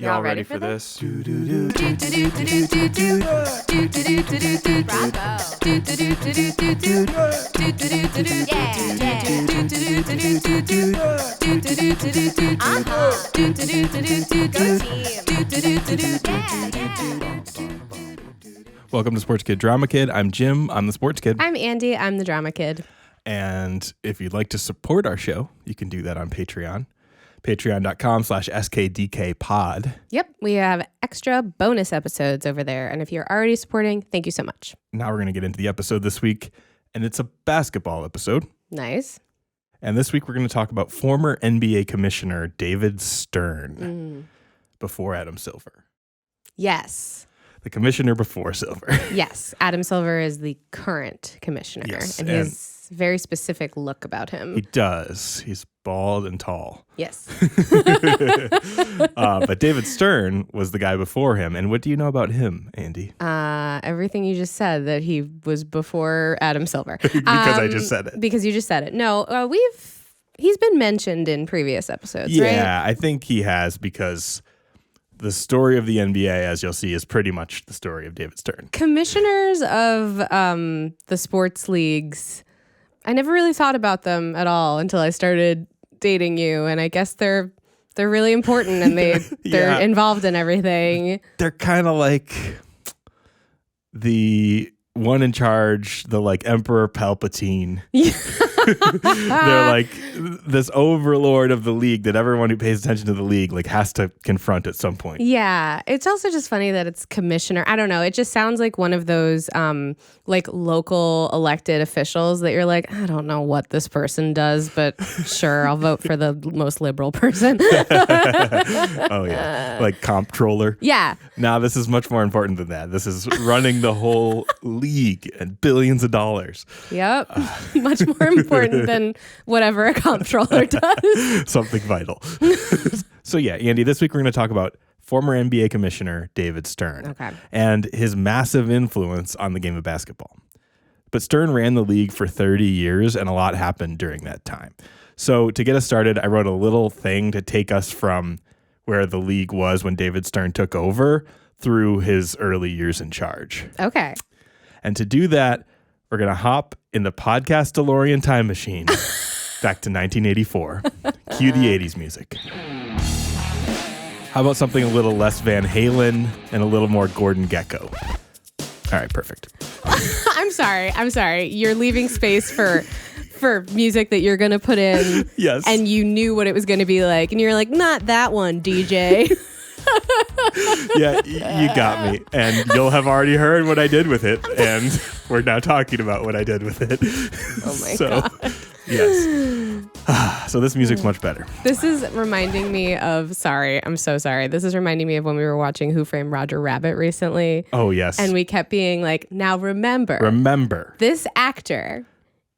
Y'all ready for this? Welcome to Sports Kid Drama Kid. I'm Jim. I'm the Sports Kid. I'm Andi. I'm the Drama Kid. And if you'd like to support our show, you can do that on Patreon. Patreon.com/SKDK pod. Yep. We have extra bonus episodes over there. And if you're already supporting, thank you so much. Now we're going to get into the episode this week. And it's a basketball episode. Nice. And this week we're going to talk about former NBA Commissioner David Stern before Adam Silver. Yes. The commissioner before Silver. Yes. Adam Silver is the current commissioner. Yes, and he has a very specific look about him. He does. He's bald and tall. Yes. But David Stern was the guy before him. And what do you know about him, Andi? Everything you just said, that he was before Adam Silver. Because I just said it. Because you just said it. No, he's been mentioned in previous episodes, right? Yeah, I think he has, because the story of the NBA, as you'll see, is pretty much the story of David Stern. Commissioners of the sports leagues, I never really thought about them at all until I started dating you, and I guess they're really important, and they're involved in everything. They're kind of like the one in charge, the like Emperor Palpatine. They're like this overlord of the league that everyone who pays attention to the league like has to confront at some point. Yeah. It's also just funny that it's commissioner. I don't know. It just sounds like one of those like local elected officials that you're like, I don't know what this person does, but sure, I'll vote for the most liberal person. Oh yeah. Like comptroller. Yeah. Now this is much more important than that. This is running the whole league and billions of dollars. Yep. Much more important than whatever a comptroller does. Something vital. So yeah, Andi, this week we're going to talk about former NBA Commissioner David Stern. Okay. And his massive influence on the game of basketball. But Stern ran the league for 30 years, and a lot happened during that time. So to get us started, I wrote a little thing to take us from where the league was when David Stern took over through his early years in charge. Okay. And to do that, we're going to hop in the podcast DeLorean time machine back to 1984. Cue the 80s music. How about something a little less Van Halen and a little more Gordon Gekko? All right, perfect. I'm sorry. You're leaving space for music that you're going to put in. Yes. And you knew what it was going to be like. And you're like, not that one, DJ. Yeah, you got me. And you'll have already heard what I did with it. And we're now talking about what I did with it. Oh my God. Yes. So this music's much better. This is reminding me of, I'm so sorry. This is reminding me of when we were watching Who Framed Roger Rabbit recently. Oh, yes. And we kept being like, now remember. This actor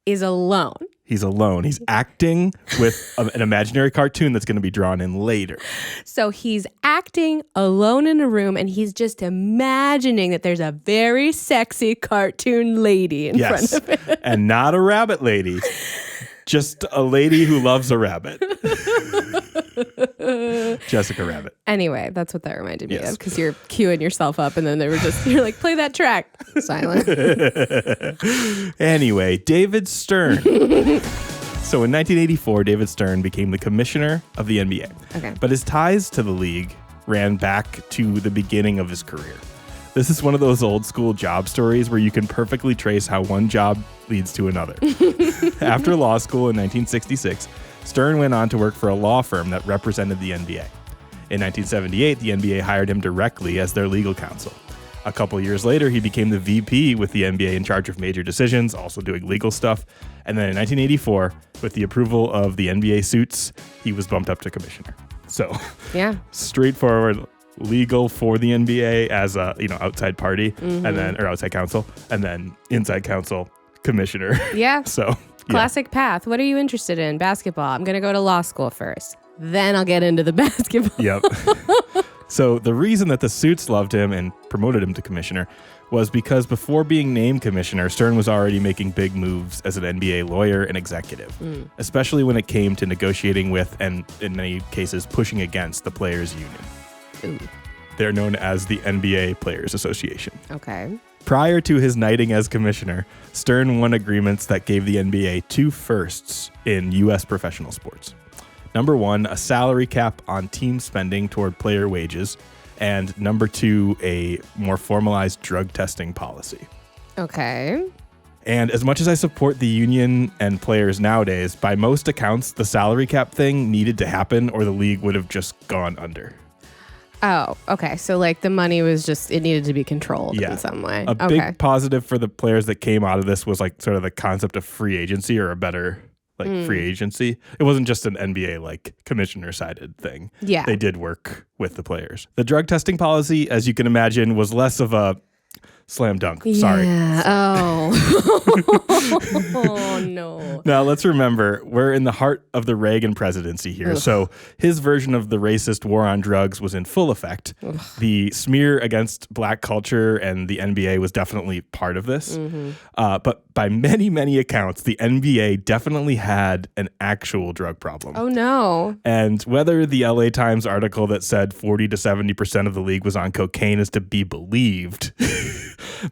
is alone. He's alone. He's acting with an imaginary cartoon that's going to be drawn in later. So he's acting alone in a room, and he's just imagining that there's a very sexy cartoon lady in front of him. And not a rabbit lady. Just a lady who loves a rabbit. Jessica Rabbit. Anyway, that's what that reminded me of, because you're queuing yourself up, and then you're like, play that track. Silent. Anyway, David Stern. So in 1984, David Stern became the commissioner of the NBA. Okay. But his ties to the league ran back to the beginning of his career. This is one of those old school job stories where you can perfectly trace how one job leads to another. After law school in 1966, Stern went on to work for a law firm that represented the NBA. In 1978, the NBA hired him directly as their legal counsel. A couple years later, he became the VP with the NBA in charge of major decisions, also doing legal stuff. And then in 1984, with the approval of the NBA suits, he was bumped up to commissioner. So, yeah, straightforward legal for the NBA as a outside party, and then outside counsel, and then inside counsel commissioner. Yeah. So classic path. What are you interested in? Basketball. I'm going to go to law school first. Then I'll get into the basketball. Yep. So the reason that the suits loved him and promoted him to commissioner was because before being named commissioner, Stern was already making big moves as an NBA lawyer and executive, especially when it came to negotiating with and, in many cases, pushing against the players' union. Ooh. They're known as the NBA Players Association. Okay. Prior to his knighting as commissioner, Stern won agreements that gave the NBA 2 firsts in U.S. professional sports. Number 1, a salary cap on team spending toward player wages, and number 2, a more formalized drug testing policy. Okay. And as much as I support the union and players nowadays, by most accounts, the salary cap thing needed to happen or the league would have just gone under. Oh, okay. So like the money was just, it needed to be controlled in some way. A big positive for the players that came out of this was like sort of the concept of free agency, or a better like free agency. It wasn't just an NBA like commissioner sided thing. Yeah. They did work with the players. The drug testing policy, as you can imagine, was less of a slam dunk. Sorry. Yeah. Oh. Oh, no. Now, let's remember, we're in the heart of the Reagan presidency here. Ugh. So his version of the racist war on drugs was in full effect. Ugh. The smear against black culture and the NBA was definitely part of this. Mm-hmm. But by many, many accounts, the NBA definitely had an actual drug problem. Oh, no. And whether the LA Times article that said 40 to 70% of the league was on cocaine is to be believed,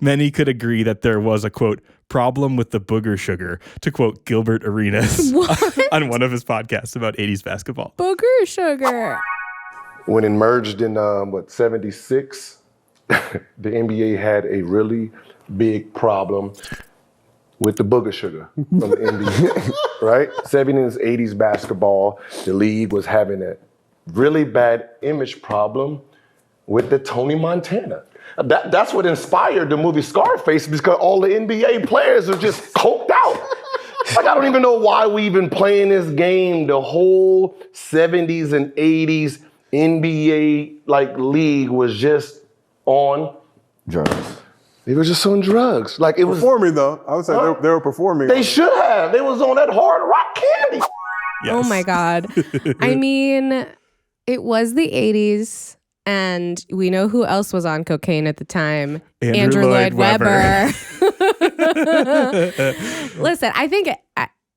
many could agree that there was a, quote, problem with the booger sugar, to quote Gilbert Arenas on one of his podcasts about 80s basketball. Booger sugar. When it merged in, 76, the NBA had a really big problem with the booger sugar from the NBA, right? 70s, 80s basketball, the league was having a really bad image problem with the Tony Montana. That's what inspired the movie Scarface, because all the NBA players are just coked out. Like, I don't even know why we even playing this game. The whole 70s and 80s NBA like league was just on drugs. They were just on drugs. Like, it was performing though. I would say they were performing. They should have. They was on that hard rock candy. Yes. Oh my God. I mean, it was the 80s. And we know who else was on cocaine at the time. Andrew Lloyd Webber. Listen, I think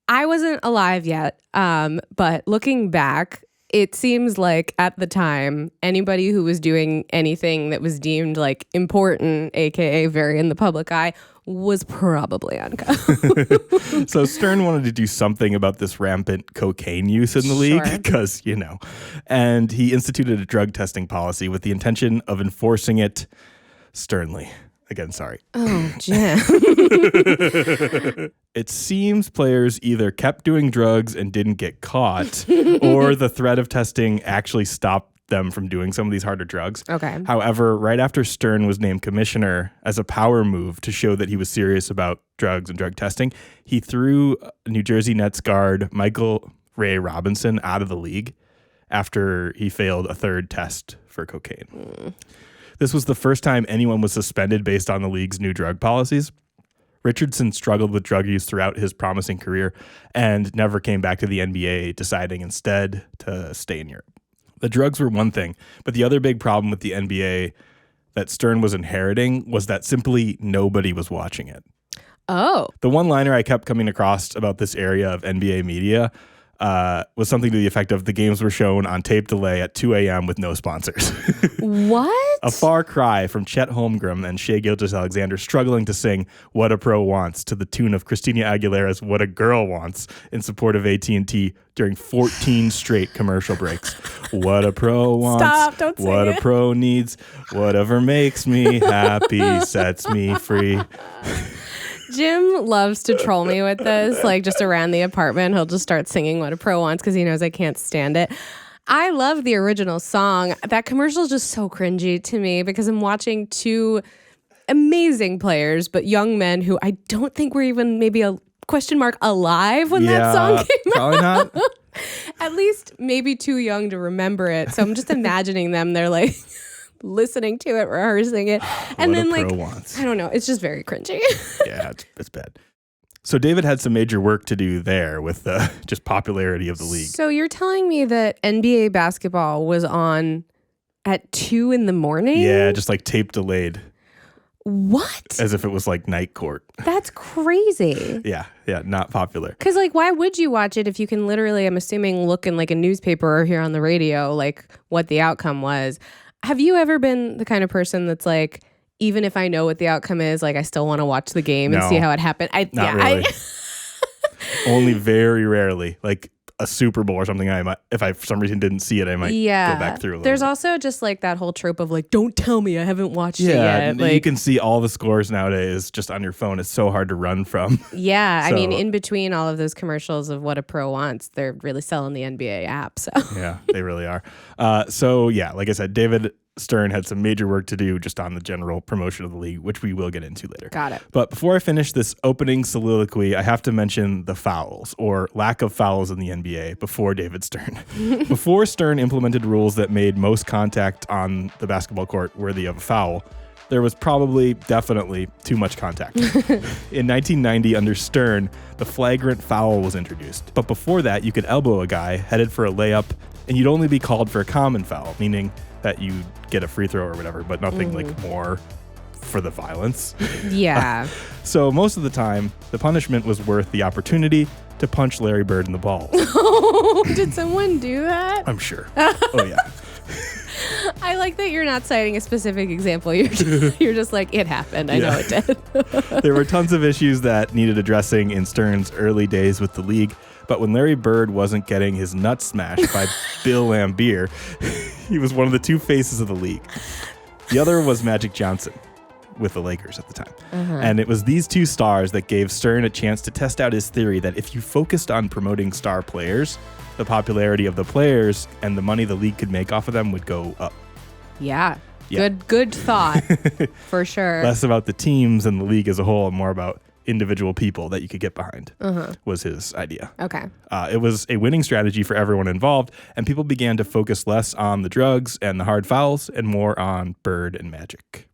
I wasn't alive yet. But looking back, it seems like at the time, anybody who was doing anything that was deemed like important, AKA very in the public eye, was probably on coke. So Stern wanted to do something about this rampant cocaine use in the league because, you know, and he instituted a drug testing policy with the intention of enforcing it sternly. Again, sorry. Oh, Jim. It seems players either kept doing drugs and didn't get caught, or the threat of testing actually stopped them from doing some of these harder drugs. Okay. However, right after Stern was named commissioner, as a power move to show that he was serious about drugs and drug testing, he threw New Jersey Nets guard Michael Ray Robinson out of the league after he failed a third test for cocaine. This was the first time anyone was suspended based on the league's new drug policies. Richardson struggled with drug use throughout his promising career and never came back to the NBA, deciding instead to stay in Europe. The drugs were one thing, but the other big problem with the NBA that Stern was inheriting was that simply nobody was watching it. Oh. The one-liner I kept coming across about this area of NBA media was something to the effect of the games were shown on tape delay at 2 a.m. with no sponsors. What? A far cry from Chet Holmgren and Shai Gilgeous-Alexander struggling to sing What a Pro Wants to the tune of Christina Aguilera's What a Girl Wants in support of AT&T during 14 straight commercial breaks. What a pro wants, Stop, don't sing what it. a pro needs, whatever makes me happy sets me free. Jim loves to troll me with this, like just around the apartment. He'll just start singing What a Pro Wants because he knows I can't stand it. I love the original song. That commercial is just so cringy to me because I'm watching two amazing players, but young men who I don't think were even maybe a question mark alive when that song came probably out. not. At least maybe too young to remember it. So I'm just imagining them. They're like listening to it, rehearsing it. And What then a like, pro wants. I don't know. It's just very cringy. Yeah, it's bad. So David had some major work to do there with the just popularity of the league. So you're telling me that NBA basketball was on at 2 a.m? Yeah, just like tape delayed. What? As if it was like night court. That's crazy. Yeah, not popular. Because like, why would you watch it if you can literally, I'm assuming, look in like a newspaper or hear on the radio like what the outcome was? Have you ever been the kind of person that's like, even if I know what the outcome is, like I still want to watch the game and see how it happened? Not really. Only very rarely, like a Super Bowl or something. If I for some reason didn't see it, I might go back through a little There's bit. also just like that whole trope of like, don't tell me, I haven't watched it yet. You can see all the scores nowadays just on your phone. It's so hard to run from. Yeah, So- I mean, in between all of those commercials of what a pro wants, they're really selling the NBA app. So Yeah, they really are. Like I said, David Stern had some major work to do just on the general promotion of the league, which we will get into later. Got it. But before I finish this opening soliloquy, I have to mention the fouls or lack of fouls in the NBA before David Stern. Before Stern implemented rules that made most contact on the basketball court worthy of a foul, there was definitely too much contact. In 1990, under Stern, the flagrant foul was introduced. But before that, you could elbow a guy headed for a layup, and you'd only be called for a common foul, meaning that you get a free throw or whatever, but nothing like more for the violence. yeah. So most of the time, the punishment was worth the opportunity to punch Larry Bird in the balls. Did someone do that? I'm sure. Oh, yeah. I like that you're not citing a specific example. You're just like, it happened. I know it did. There were tons of issues that needed addressing in Stern's early days with the league, but when Larry Bird wasn't getting his nuts smashed by Bill Laimbeer, he was one of the two faces of the league. The other was Magic Johnson with the Lakers at the time. And it was these two stars that gave Stern a chance to test out his theory that if you focused on promoting star players, the popularity of the players and the money the league could make off of them would go up. Yeah. Yeah. Good thought, for sure. Less about the teams and the league as a whole and more about individual people that you could get behind was his idea. Okay. It was a winning strategy for everyone involved, and people began to focus less on the drugs and the hard fouls and more on Bird and Magic.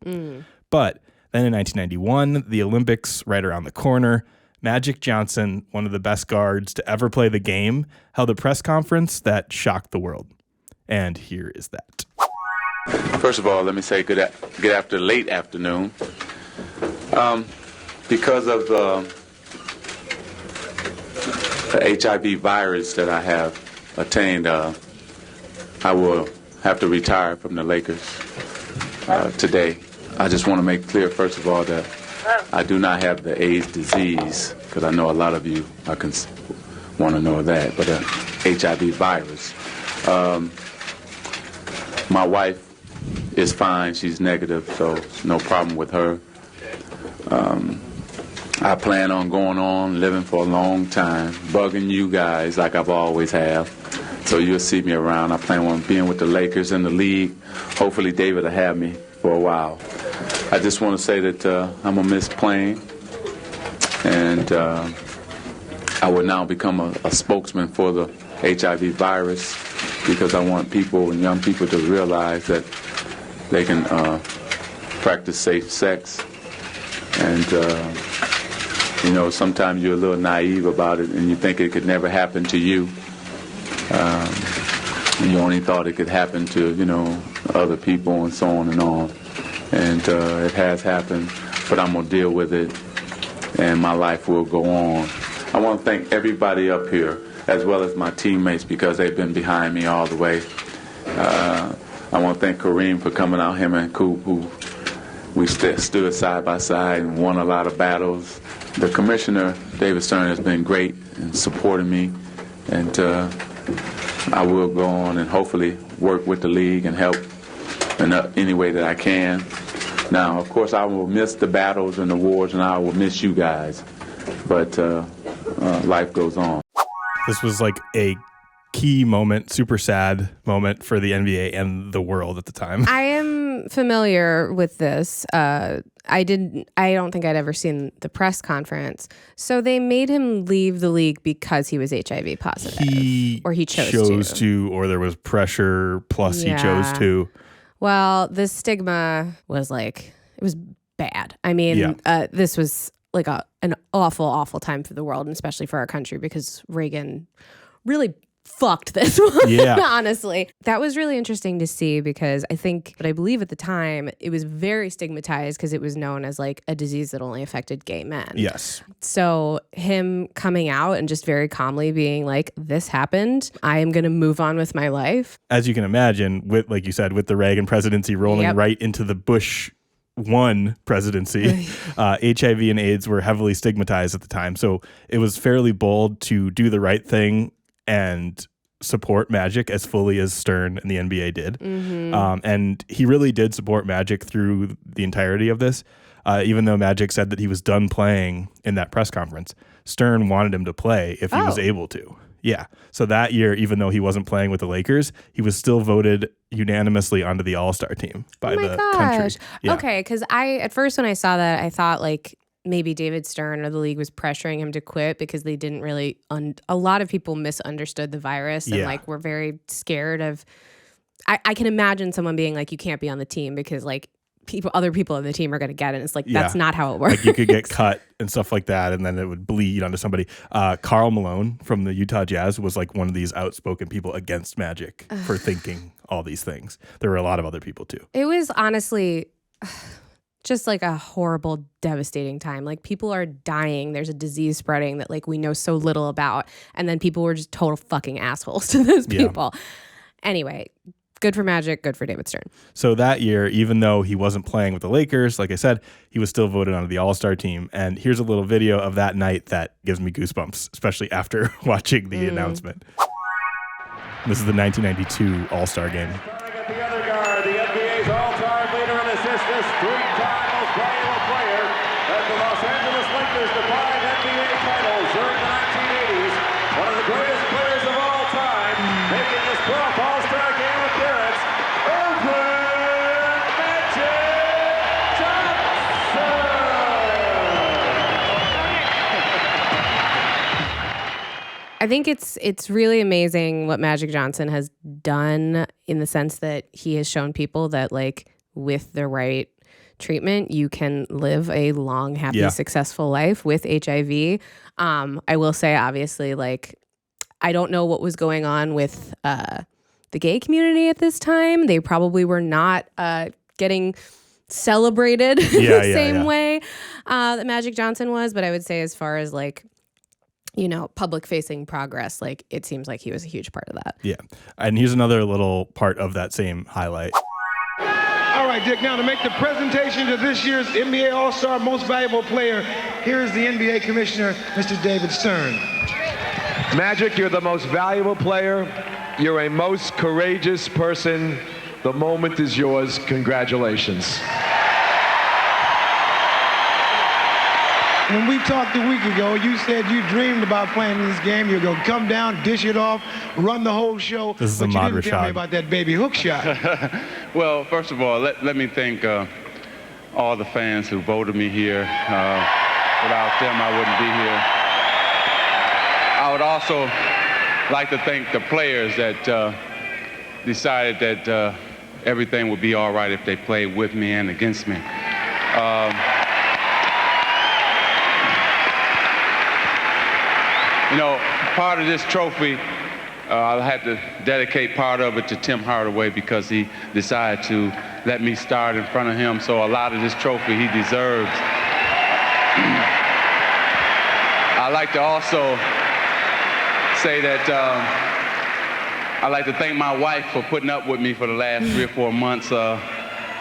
But then in 1991, the Olympics right around the corner, Magic Johnson, one of the best guards to ever play the game, held a press conference that shocked the world. And here is that. First of all, let me say good late afternoon. Because of the HIV virus that I have attained, I will have to retire from the Lakers today. I just want to make clear, first of all, that I do not have the AIDS disease, because I know a lot of you want to know that, but HIV virus. My wife is fine. She's negative, so no problem with her. I plan on going on, living for a long time, bugging you guys like I've always have. So you'll see me around. I plan on being with the Lakers in the league. Hopefully David will have me for a while. I just want to say that I'm going to miss playing. And I will now become a spokesman for the HIV virus, because I want people and young people to realize that they can practice safe sex. And, sometimes you're a little naive about it and you think it could never happen to you. And you only thought it could happen to, other people and so on and on. And it has happened, but I'm going to deal with it and my life will go on. I want to thank everybody up here, as well as my teammates, because they've been behind me all the way. I want to thank Kareem for coming out, him and Coop, who we stood side by side and won a lot of battles. The commissioner, David Stern, has been great in supporting me, and I will go on and hopefully work with the league and help in any way that I can. Now, of course, I will miss the battles and the wars, and I will miss you guys, but life goes on. This was like a key moment, super sad moment for the NBA and the world at the time. I am familiar with this. I don't think I'd ever seen the press conference. So they made him leave the league because he was HIV positive. He chose to, or there was pressure, plus he chose to. Well, the stigma was it was bad. I mean, this was like an awful, awful time for the world, and especially for our country, because Reagan really fucked this one, Yeah. honestly. That was really interesting to see because I believe at the time it was very stigmatized because it was known as like a disease that only affected gay men. Yes. So him coming out and just very calmly being like, this happened, I am going to move on with my life. As you can imagine, with, like you said, with the Reagan presidency rolling right into the Bush one presidency, HIV and AIDS were heavily stigmatized at the time. So it was fairly bold to do the right thing and support Magic as fully as Stern and the NBA did. And he really did support Magic through the entirety of this. Even though Magic said that he was done playing in that press conference, Stern wanted him to play if he was able to. Yeah. So that year, even though he wasn't playing with the Lakers, he was still voted unanimously onto the All-Star team by the country. Yeah. Okay, because at first when I saw that, I thought like maybe David Stern or the league was pressuring him to quit because they didn't really, a lot of people misunderstood the virus and like were very scared of, I can imagine someone being like, you can't be on the team because like other people on the team are going to get it. And it's like, that's not how it works. Like you could get cut and stuff like that, and then it would bleed onto somebody. Karl Malone from the Utah Jazz was like one of these outspoken people against Magic for thinking all these things. There were a lot of other people too. It was honestly just like a horrible, devastating time. Like people are dying. There's a disease spreading that like we know so little about. And then people were just total fucking assholes to those people. Anyway, good for Magic, good for David Stern. So that year, even though he wasn't playing with the Lakers, like I said, he was still voted onto the All-Star team. And here's a little video of that night that gives me goosebumps, especially after watching the announcement. This is the 1992 All-Star game. Starting at the other guard, the NBA's all-time leader in assists, this three-time most valuable player as the Los Angeles Lakers defined NBA titles during the 1980s. One of the greatest players of all time, making his 12th All-Star game appearance, Magic Johnson! I think it's really amazing what Magic Johnson has done in the sense that he has shown people that like with the right treatment, you can live a long, happy, successful life with HIV. I will say, obviously, like, I don't know what was going on with the gay community at this time. They probably were not getting celebrated the same way that Magic Johnson was. But I would say as far as like, you know, public facing progress, like it seems like he was a huge part of that. Yeah. And here's another little part of that same highlight. All right, Dick, now to make the presentation to this year's NBA All-Star Most Valuable Player, here's the NBA Commissioner, Mr. David Stern. Magic, you're the most valuable player. You're a most courageous person. The moment is yours. Congratulations. When we talked a week ago, you said you dreamed about playing this game. You're going to come down, dish it off, run the whole show. This is but Ahmad you didn't tell me Rashad. about that baby hook shot. Well, first of all, let me thank all the fans who voted me here. Without them, I wouldn't be here. I would also like to thank the players that decided that everything would be all right if they played with me and against me. You know, part of this trophy, I had to dedicate part of it to Tim Hardaway because he decided to let me start in front of him. So a lot of this trophy he deserves. I'd like to also say that I'd like to thank my wife for putting up with me for the last 3 or 4 months.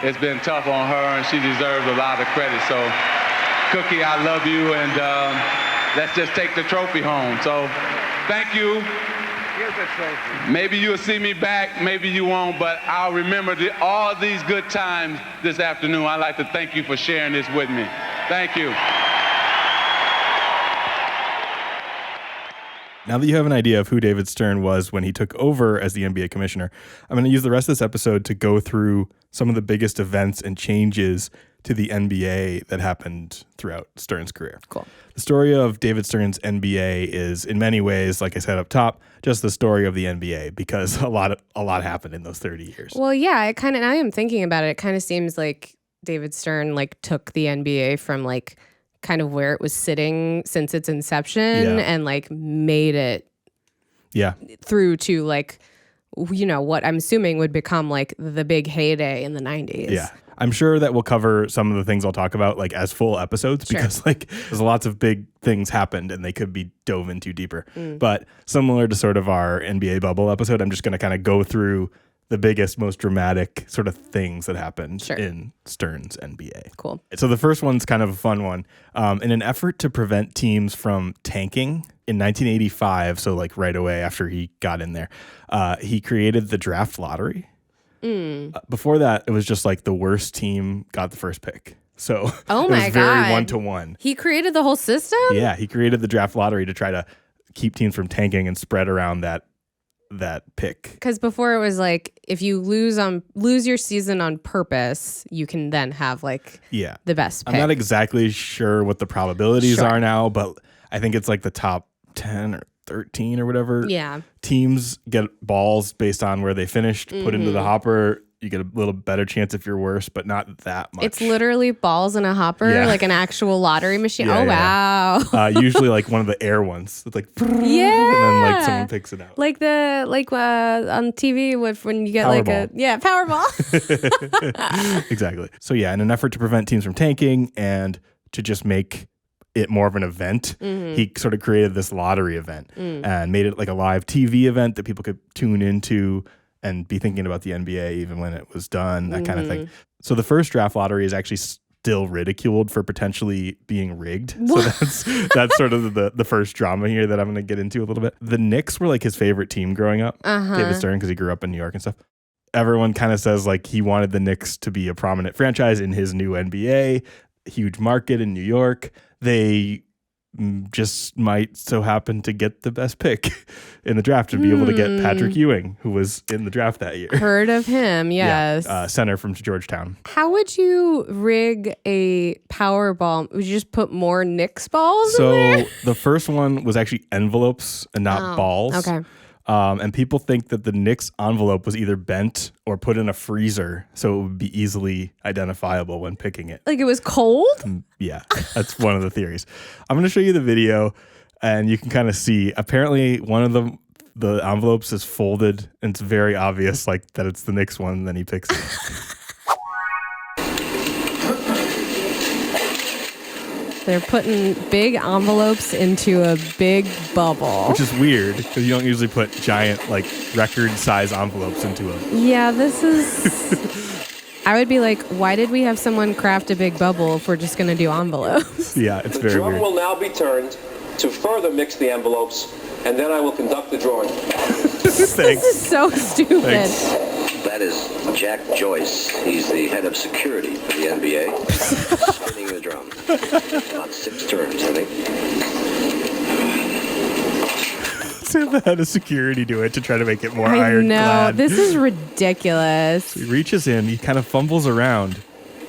It's been tough on her, and she deserves a lot of credit. So, Cookie, I love you, and let's just take the trophy home. So, thank you. Here's the trophy. Maybe you'll see me back, maybe you won't, but I'll remember all these good times this afternoon. I'd like to thank you for sharing this with me. Thank you. Now that you have an idea of who David Stern was when he took over as the NBA commissioner, I'm going to use the rest of this episode to go through some of the biggest events and changes to the NBA that happened throughout Stern's career. Cool. The story of David Stern's NBA is, in many ways, like I said up top, just the story of the NBA because a lot happened in those 30 years. Well, yeah, it kind of, now I'm thinking about it, it kind of seems like David Stern like took the NBA from like kind of where it was sitting since its inception and like made it Yeah. through to like, what I'm assuming would become like the big heyday in the 90s. Yeah. I'm sure that we'll cover some of the things I'll talk about like as full episodes because like there's lots of big things happened and they could be dove into deeper. But similar to sort of our NBA bubble episode, I'm just going to kind of go through the biggest, most dramatic sort of things that happened in Stern's NBA. Cool. So the first one's kind of a fun one. In an effort to prevent teams from tanking in 1985, so like right away after he got in there, he created the draft lottery. Before that, it was just like the worst team got the first pick. So it was very 1-to-1. He created the whole system? Yeah, he created the draft lottery to try to keep teams from tanking and spread around that pick. Because before it was like if you lose your season on purpose, you can then have like the best pick. I'm not exactly sure what the probabilities are now, but I think it's like the top 10 or 13 or whatever. Yeah. Teams get balls based on where they finished, put into the hopper. You get a little better chance if you're worse, but not that much. It's literally balls in a hopper, like an actual lottery machine. Wow. Usually like one of the air ones. It's like and then like someone picks it out. Like on TV when you get Powerball. Exactly. So yeah, in an effort to prevent teams from tanking and to just make it more of an event, he sort of created this lottery event and made it like a live TV event that people could tune into and be thinking about the NBA even when it was done, that kind of thing. So the first draft lottery is actually still ridiculed for potentially being rigged. What? So that's sort of the first drama here that I'm going to get into a little bit. The Knicks were like his favorite team growing up, David Stern, because he grew up in New York and stuff. Everyone kind of says like he wanted the Knicks to be a prominent franchise in his new NBA, huge market in New York. They just might so happen to get the best pick in the draft to be able to get Patrick Ewing, who was in the draft that year. Heard of him, yes. Center from Georgetown. How would you rig a Powerball? Would you just put more Knicks balls in there? So the first one was actually envelopes and not balls. Okay. And people think that the Knicks envelope was either bent or put in a freezer so it would be easily identifiable when picking it. Like it was cold? Yeah, that's one of the theories. I'm going to show you the video and you can kind of see. Apparently, one of the envelopes is folded and it's very obvious like that it's the Knicks one, and then he picks it. They're putting big envelopes into a big bubble. Which is weird because you don't usually put giant, like, record-size envelopes into a... Yeah, this is... I would be like, why did we have someone craft a big bubble if we're just going to do envelopes? Yeah, it's very weird. The drum will now be turned to further mix the envelopes, and then I will conduct the drawing. This is so stupid. Thanks. That is Jack Joyce. He's the head of security for the NBA. Spinning the drum. About 6 turns, I think. So the head of security do it to try to make it more ironclad. This is ridiculous. He reaches in, he kind of fumbles around.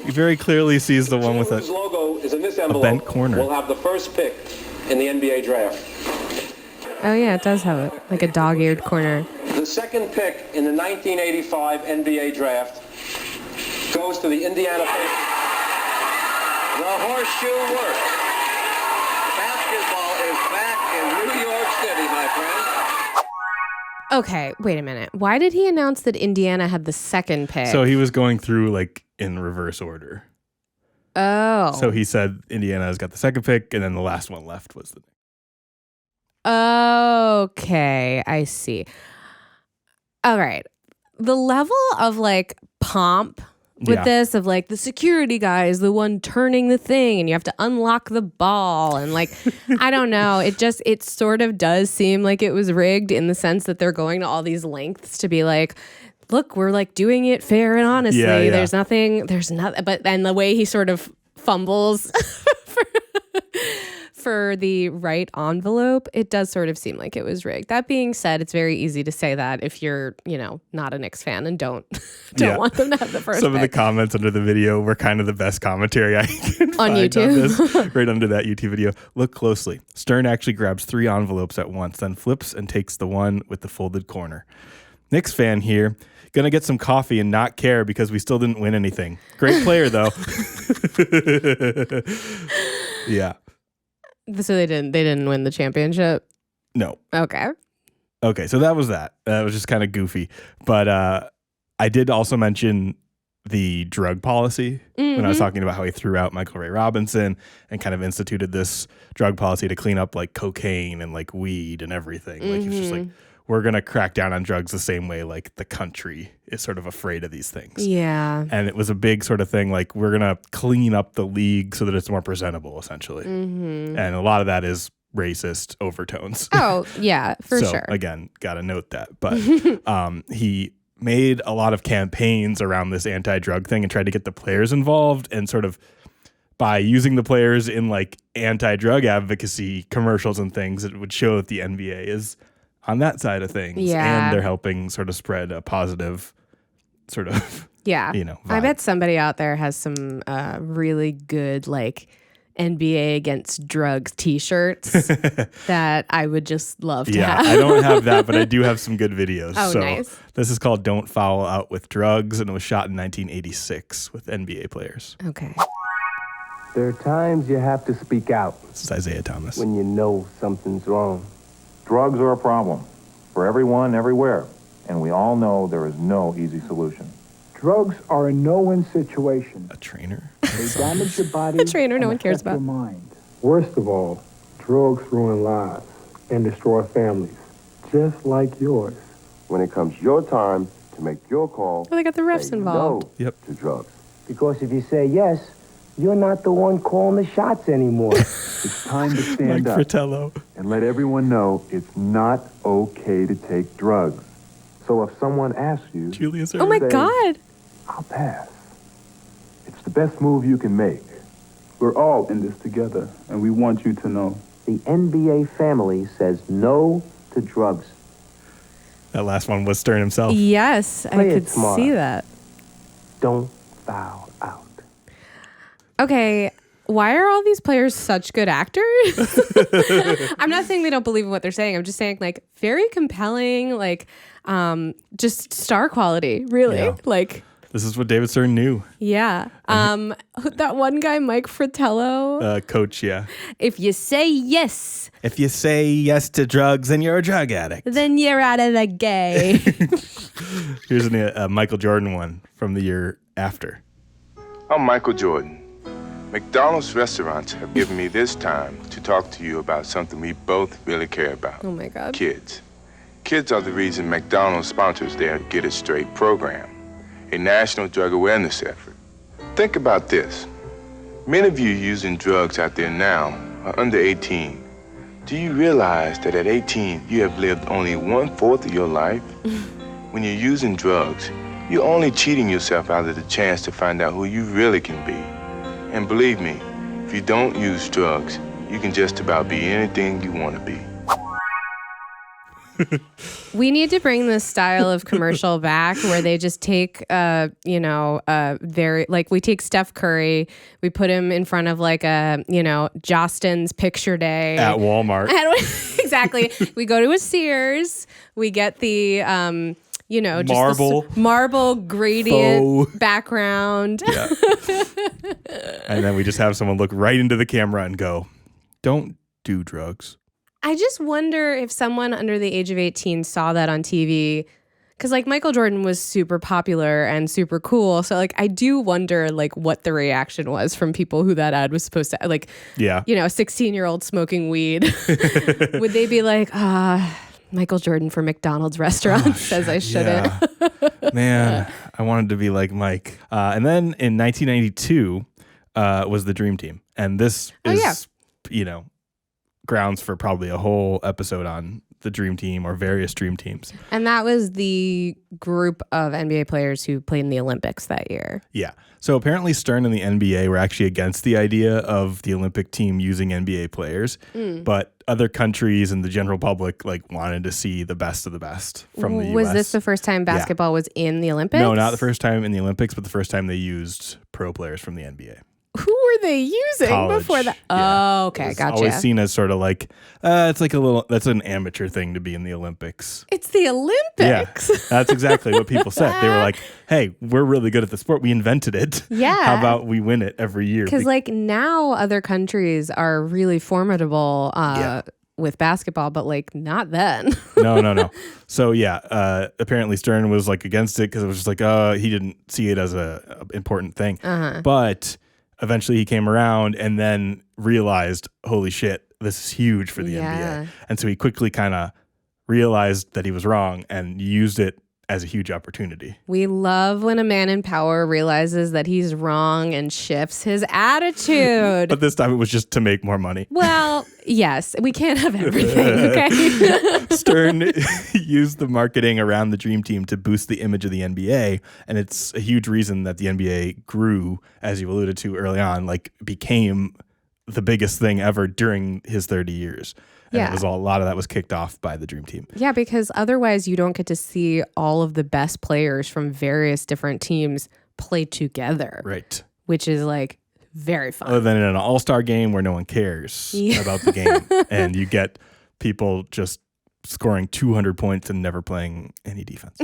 He very clearly sees the one with Whose logo is in this a envelope bent corner. will have the first pick in the NBA draft. Oh yeah, it does have it, like a dog-eared corner. The second pick in the 1985 NBA draft goes to the Indiana Pacers. The horseshoe works. Basketball is back in New York City, my friend. Okay, wait a minute. Why did he announce that Indiana had the second pick? So he was going through like in reverse order. Oh. So he said Indiana's got the second pick, and then the last one left was the... Okay, I see. All right. The level of like pomp with this, of like the security guy is the one turning the thing and you have to unlock the ball and like, I don't know. It sort of does seem like it was rigged in the sense that they're going to all these lengths to be like, look, we're like doing it fair and honestly. Yeah. There's nothing, but then the way he sort of fumbles for the right envelope, it does sort of seem like it was rigged. That being said, it's very easy to say that if you're, not a Knicks fan and don't want them to have the first Some pick. of the comments under the video were kind of the best commentary I can find YouTube. on this, right under that YouTube video. Look closely. Stern actually grabs 3 envelopes at once, then flips and takes the one with the folded corner. Knicks fan here. Gonna get some coffee and not care because we still didn't win anything. Great player, though. Yeah. So they didn't win the championship? No. Okay. Okay, so that was that. That was just kind of goofy. But I did also mention the drug policy when I was talking about how he threw out Michael Ray Robinson and kind of instituted this drug policy to clean up like cocaine and like weed and everything. Like it's just like, we're going to crack down on drugs the same way like the country is sort of afraid of these things. Yeah. And it was a big sort of thing like, we're going to clean up the league so that it's more presentable, essentially. And a lot of that is racist overtones. Oh, yeah, for so, sure. Again, got to note that. But he made a lot of campaigns around this anti-drug thing and tried to get the players involved, and sort of by using the players in like anti-drug advocacy commercials and things, it would show that the NBA is on that side of things. Yeah. And they're helping sort of spread a positive sort of, Yeah. vibe. I bet somebody out there has some really good like NBA against drugs t-shirts that I would just love to have. I don't have that, but I do have some good videos. Oh, so nice. This is called Don't Foul Out with Drugs, and it was shot in 1986 with NBA players. Okay. There are times you have to speak out. This is Isaiah Thomas. When you know something's wrong. Drugs are a problem for everyone, everywhere, and we all know there is no easy solution. Drugs are a no-win situation. A trainer? They damage your body. A trainer no and one cares affect about. your mind. Worst of all, drugs ruin lives and destroy families, just like yours. When it comes your time to make your call, Oh, they got the refs say involved. no to drugs. Because if you say yes, you're not the one calling the shots anymore. It's time to stand Mike up Fratello. and let everyone know it's not okay to take drugs. So if someone asks you, Julius Oh my say, God. I'll pass. It's the best move you can make. We're all in this together, and we want you to know. The NBA family says no to drugs. That last one was Stern himself. Yes, I Play it could smart. see that. Don't foul out. Okay, why are all these players such good actors? I'm not saying they don't believe in what they're saying. I'm just saying like very compelling, like just star quality, really. Yeah. Like This is what David Stern knew. yeah. That one guy, Mike Fratello. Coach, yeah. If you say yes, If you say yes to drugs, then you're a drug addict. then you're out of the game. Here's a Michael Jordan one from the year after. I'm Michael Jordan. McDonald's restaurants have given me this time to talk to you about something we both really care about. Oh my God. Kids. Kids are the reason McDonald's sponsors their Get It Straight program, a national drug awareness effort. Think about this. Many of you using drugs out there now are under 18. Do you realize that at 18, you have lived only 1/4 of your life? When you're using drugs, you're only cheating yourself out of the chance to find out who you really can be. And believe me, if you don't use drugs, you can just about be anything you want to be. We need to bring this style of commercial back where they just take, very, like we take Steph Curry, we put him in front of like Jostin's picture day. At Walmart. Exactly. We go to a Sears, we get the, just Marble. the marble gradient Faux. background. Yeah. And then we just have someone look right into the camera and go, don't do drugs. I just wonder if someone under the age of 18 saw that on TV, because like Michael Jordan was super popular and super cool. So like I do wonder like what the reaction was from people who that ad was supposed to like. Yeah. A 16-year-old smoking weed. Would they be like, Michael Jordan for McDonald's restaurant says I shouldn't. Yeah. Man, I wanted to be like Mike. And then in 1992 was the Dream Team. And this is, grounds for probably a whole episode on the Dream Team or various Dream Teams. And that was the group of NBA players who played in the Olympics that year. Yeah. So apparently Stern and the NBA were actually against the idea of the Olympic team using NBA players, but other countries and the general public wanted to see the best of the best from the US. Was this the first time basketball was in the Olympics? No, not the first time in the Olympics, but the first time they used pro players from the NBA. Who were they using College, before that? yeah. Oh, okay, It's gotcha. always seen as sort of like, it's like that's an amateur thing to be in the Olympics. It's the Olympics. Yeah, that's exactly what people said. They were like, hey, we're really good at the sport. We invented it. Yeah. How about we win it every year? Because now other countries are really formidable with basketball, but like not then. No. So yeah, apparently Stern was like against it because it was just like, he didn't see it as a important thing. But eventually he came around and then realized, holy shit, this is huge for the NBA. And so he quickly kind of realized that he was wrong and used it as a huge opportunity. We love when a man in power realizes that he's wrong and shifts his attitude. But this time it was just to make more money. Well, yes, we can't have everything, okay? Stern used the marketing around the Dream Team to boost the image of the NBA, and it's a huge reason that the NBA grew, as you alluded to early on, like became the biggest thing ever during his 30 years. And it was a lot of that was kicked off by the Dream Team. Yeah, because otherwise you don't get to see all of the best players from various different teams play together. Right. Which is like very fun. Other than in an all-star game where no one cares about the game. And you get people just scoring 200 points and never playing any defense.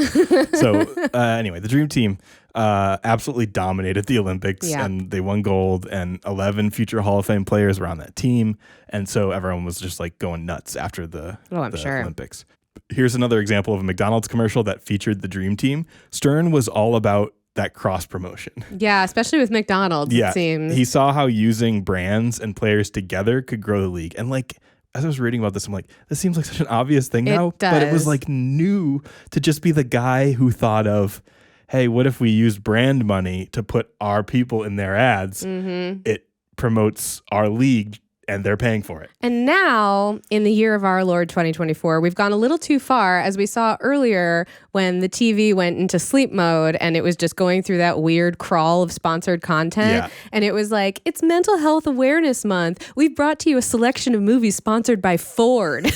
So anyway, the Dream Team absolutely dominated the Olympics and they won gold, and 11 future Hall of Fame players were on that team. And so everyone was just like going nuts after the Olympics. Here's another example of a McDonald's commercial that featured the Dream Team. Stern was all about that cross promotion. Yeah, especially with McDonald's, it seems. He saw how using brands and players together could grow the league. And like, as I was reading about this, I'm like, this seems like such an obvious thing now. But it was like new to just be the guy who thought of, hey, what if we use brand money to put our people in their ads? It promotes our league and they're paying for it. And now, in the year of our Lord 2024, we've gone a little too far, as we saw earlier when the TV went into sleep mode and it was just going through that weird crawl of sponsored content. And it was like, it's Mental Health Awareness Month. We've brought to you a selection of movies sponsored by Ford. And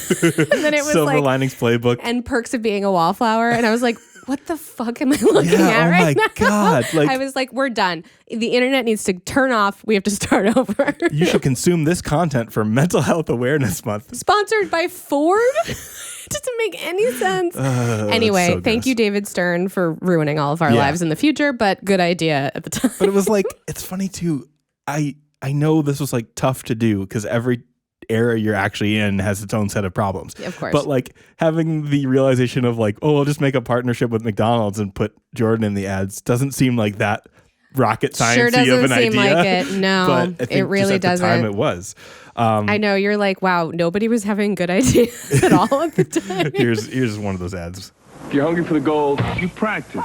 then it was Silver Linings Playbook. And Perks of Being a Wallflower. And I was like, what the fuck am I looking at right now? God. Like, I was like, we're done. The internet needs to turn off. We have to start over. You should consume this content for Mental Health Awareness Month. Sponsored by Ford? Doesn't make any sense. Anyway, so thank you, David Stern, for ruining all of our lives in the future, but good idea at the time. But it was like, it's funny too. I know this was like tough to do because every era you're actually in has its own set of problems. Of course. But like having the realization of like, oh, I'll just make a partnership with McDonald's and put Jordan in the ads doesn't seem like that rocket sciencey of an idea. Sure doesn't seem like it. No, but I think it really just at doesn't. the time it was. I know, you're like, wow, nobody was having good ideas at all at the time. Here's one of those ads. If you're hungry for the gold, you practice.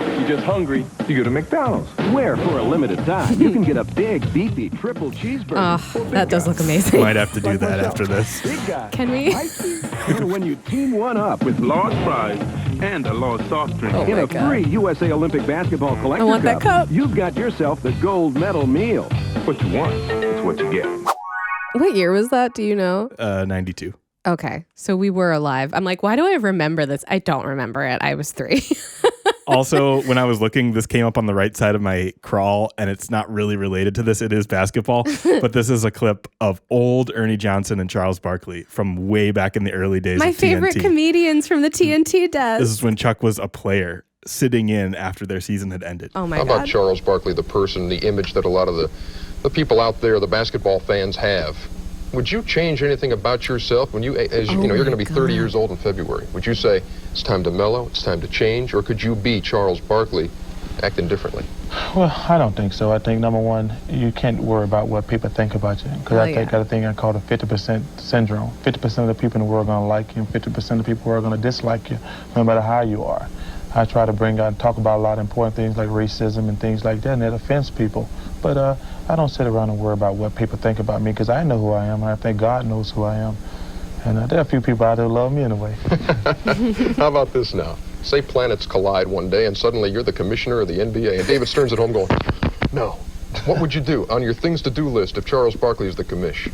If you're just hungry, you go to McDonald's. Where, for a limited time, you can get a big, beefy triple cheeseburger. Oh, that does look amazing. Might have to do that after this. Can we? And when you team one up with large fries and a large soft drink. in a free USA Olympic basketball collector I want that cup. You've got yourself the gold medal meal. What you want is what you get. What year was that? Do you know? 92. Okay, so we were alive. I'm like, why do I remember this? I don't remember it. I was 3. Also, when I was looking, this came up on the right side of my crawl, and it's not really related to this. It is basketball, but this is a clip of old Ernie Johnson and Charles Barkley from way back in the early days My of TNT. favorite comedians from the TNT desk. This is when Chuck was a player sitting in after their season had ended. Oh my God. God. How about Charles Barkley, the person, the image that a lot of the people out there, the basketball fans have? Would you change anything about yourself when you, you're going to be 30 years old in February? Would you say it's time to mellow, it's time to change, or could you be Charles Barkley acting differently? Well, I don't think so. I think, number one, you can't worry about what people think about you. Because I think got a thing I call the 50% syndrome. 50% of the people in the world are going to like you, and 50% of the people are going to dislike you, no matter how you are. I try to bring out and talk about a lot of important things like racism and things like that, and it offends people. But I don't sit around and worry about what people think about me, because I know who I am, and I think God knows who I am. And there are a few people out there who love me anyway. How about this now? Say planets collide one day, and suddenly you're the commissioner of the NBA, and David Stern's at home going, no. What would you do on your things to do list if Charles Barkley is the commish?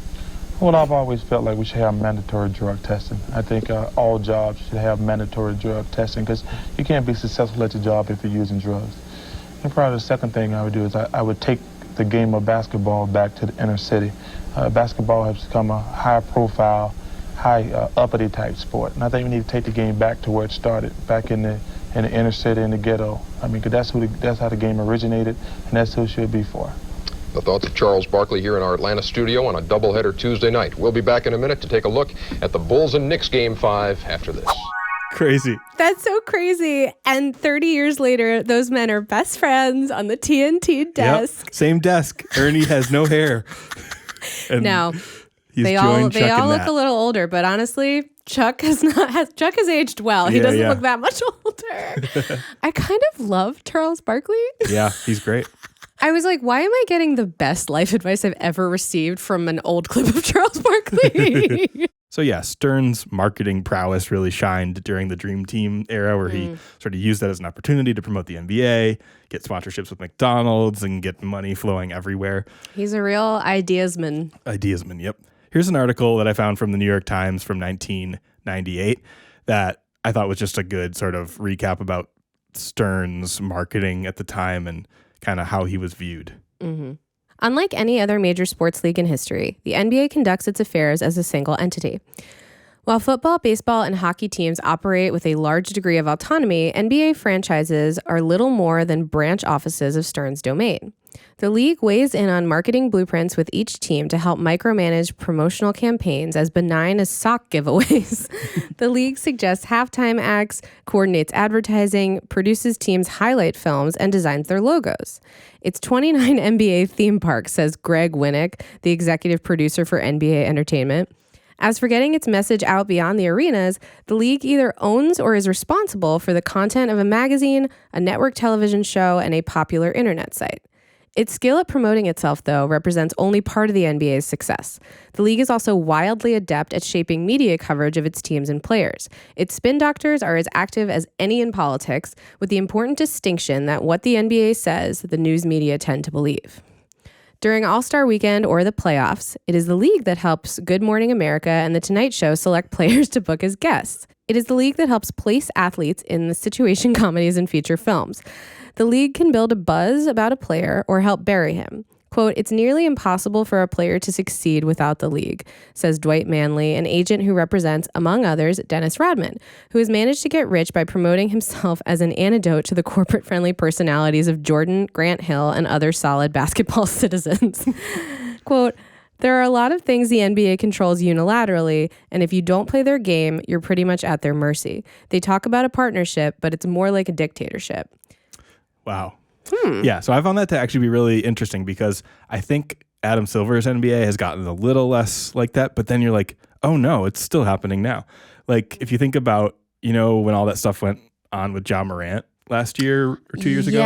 Well, I've always felt like we should have mandatory drug testing. I think all jobs should have mandatory drug testing, because you can't be successful at your job if you're using drugs. And probably the second thing I would do is I would take the game of basketball back to the inner city. Basketball has become a high-profile, uppity type sport, and I think we need to take the game back to where it started, back in the inner city, in the ghetto. I mean, 'cause that's how the game originated, and that's who it should be for. The thoughts of Charles Barkley here in our Atlanta studio on a doubleheader Tuesday night. We'll be back in a minute to take a look at the Bulls and Knicks Game 5 after this. Crazy. That's so crazy. And 30 years later, those men are best friends on the TNT desk. Yep. Same desk. Ernie has no hair. And now, he's they all joined Chuck in look that. a little older, but honestly, Chuck has aged well. He doesn't look that much older. I kind of love Charles Barkley. Yeah, he's great. I was like, why am I getting the best life advice I've ever received from an old clip of Charles Barkley? So yeah, Stern's marketing prowess really shined during the Dream Team era, where he sort of used that as an opportunity to promote the NBA, get sponsorships with McDonald's, and get money flowing everywhere. He's a real ideasman. Ideasman, yep. Here's an article that I found from the New York Times from 1998 that I thought was just a good sort of recap about Stern's marketing at the time and kind of how he was viewed. Mm-hmm. Unlike any other major sports league in history, the NBA conducts its affairs as a single entity. While football, baseball, and hockey teams operate with a large degree of autonomy, NBA franchises are little more than branch offices of Stern's domain. The league weighs in on marketing blueprints with each team to help micromanage promotional campaigns as benign as sock giveaways. The league suggests halftime acts, coordinates advertising, produces teams' highlight films, and designs their logos. It's 29 NBA theme parks, says Greg Winnick, the executive producer for NBA Entertainment. As for getting its message out beyond the arenas, the league either owns or is responsible for the content of a magazine, a network television show, and a popular internet site. Its skill at promoting itself, though, represents only part of the NBA's success. The league is also wildly adept at shaping media coverage of its teams and players. Its spin doctors are as active as any in politics, with the important distinction that what the NBA says, the news media tend to believe. During All-Star Weekend or the playoffs, it is the league that helps Good Morning America and The Tonight Show select players to book as guests. It is the league that helps place athletes in the situation comedies and feature films. The league can build a buzz about a player or help bury him. Quote, "It's nearly impossible for a player to succeed without the league," says Dwight Manley, an agent who represents, among others, Dennis Rodman, who has managed to get rich by promoting himself as an antidote to the corporate-friendly personalities of Jordan, Grant Hill, and other solid basketball citizens. Quote, "There are a lot of things the NBA controls unilaterally, and if you don't play their game, you're pretty much at their mercy. They talk about a partnership, but it's more like a dictatorship." Wow. Yeah, so I found that to actually be really interesting because I think Adam Silver's NBA has gotten a little less like that, but then you're like, oh no, it's still happening now. Like if you think about, when all that stuff went on with Ja Morant last year or 2 years ago,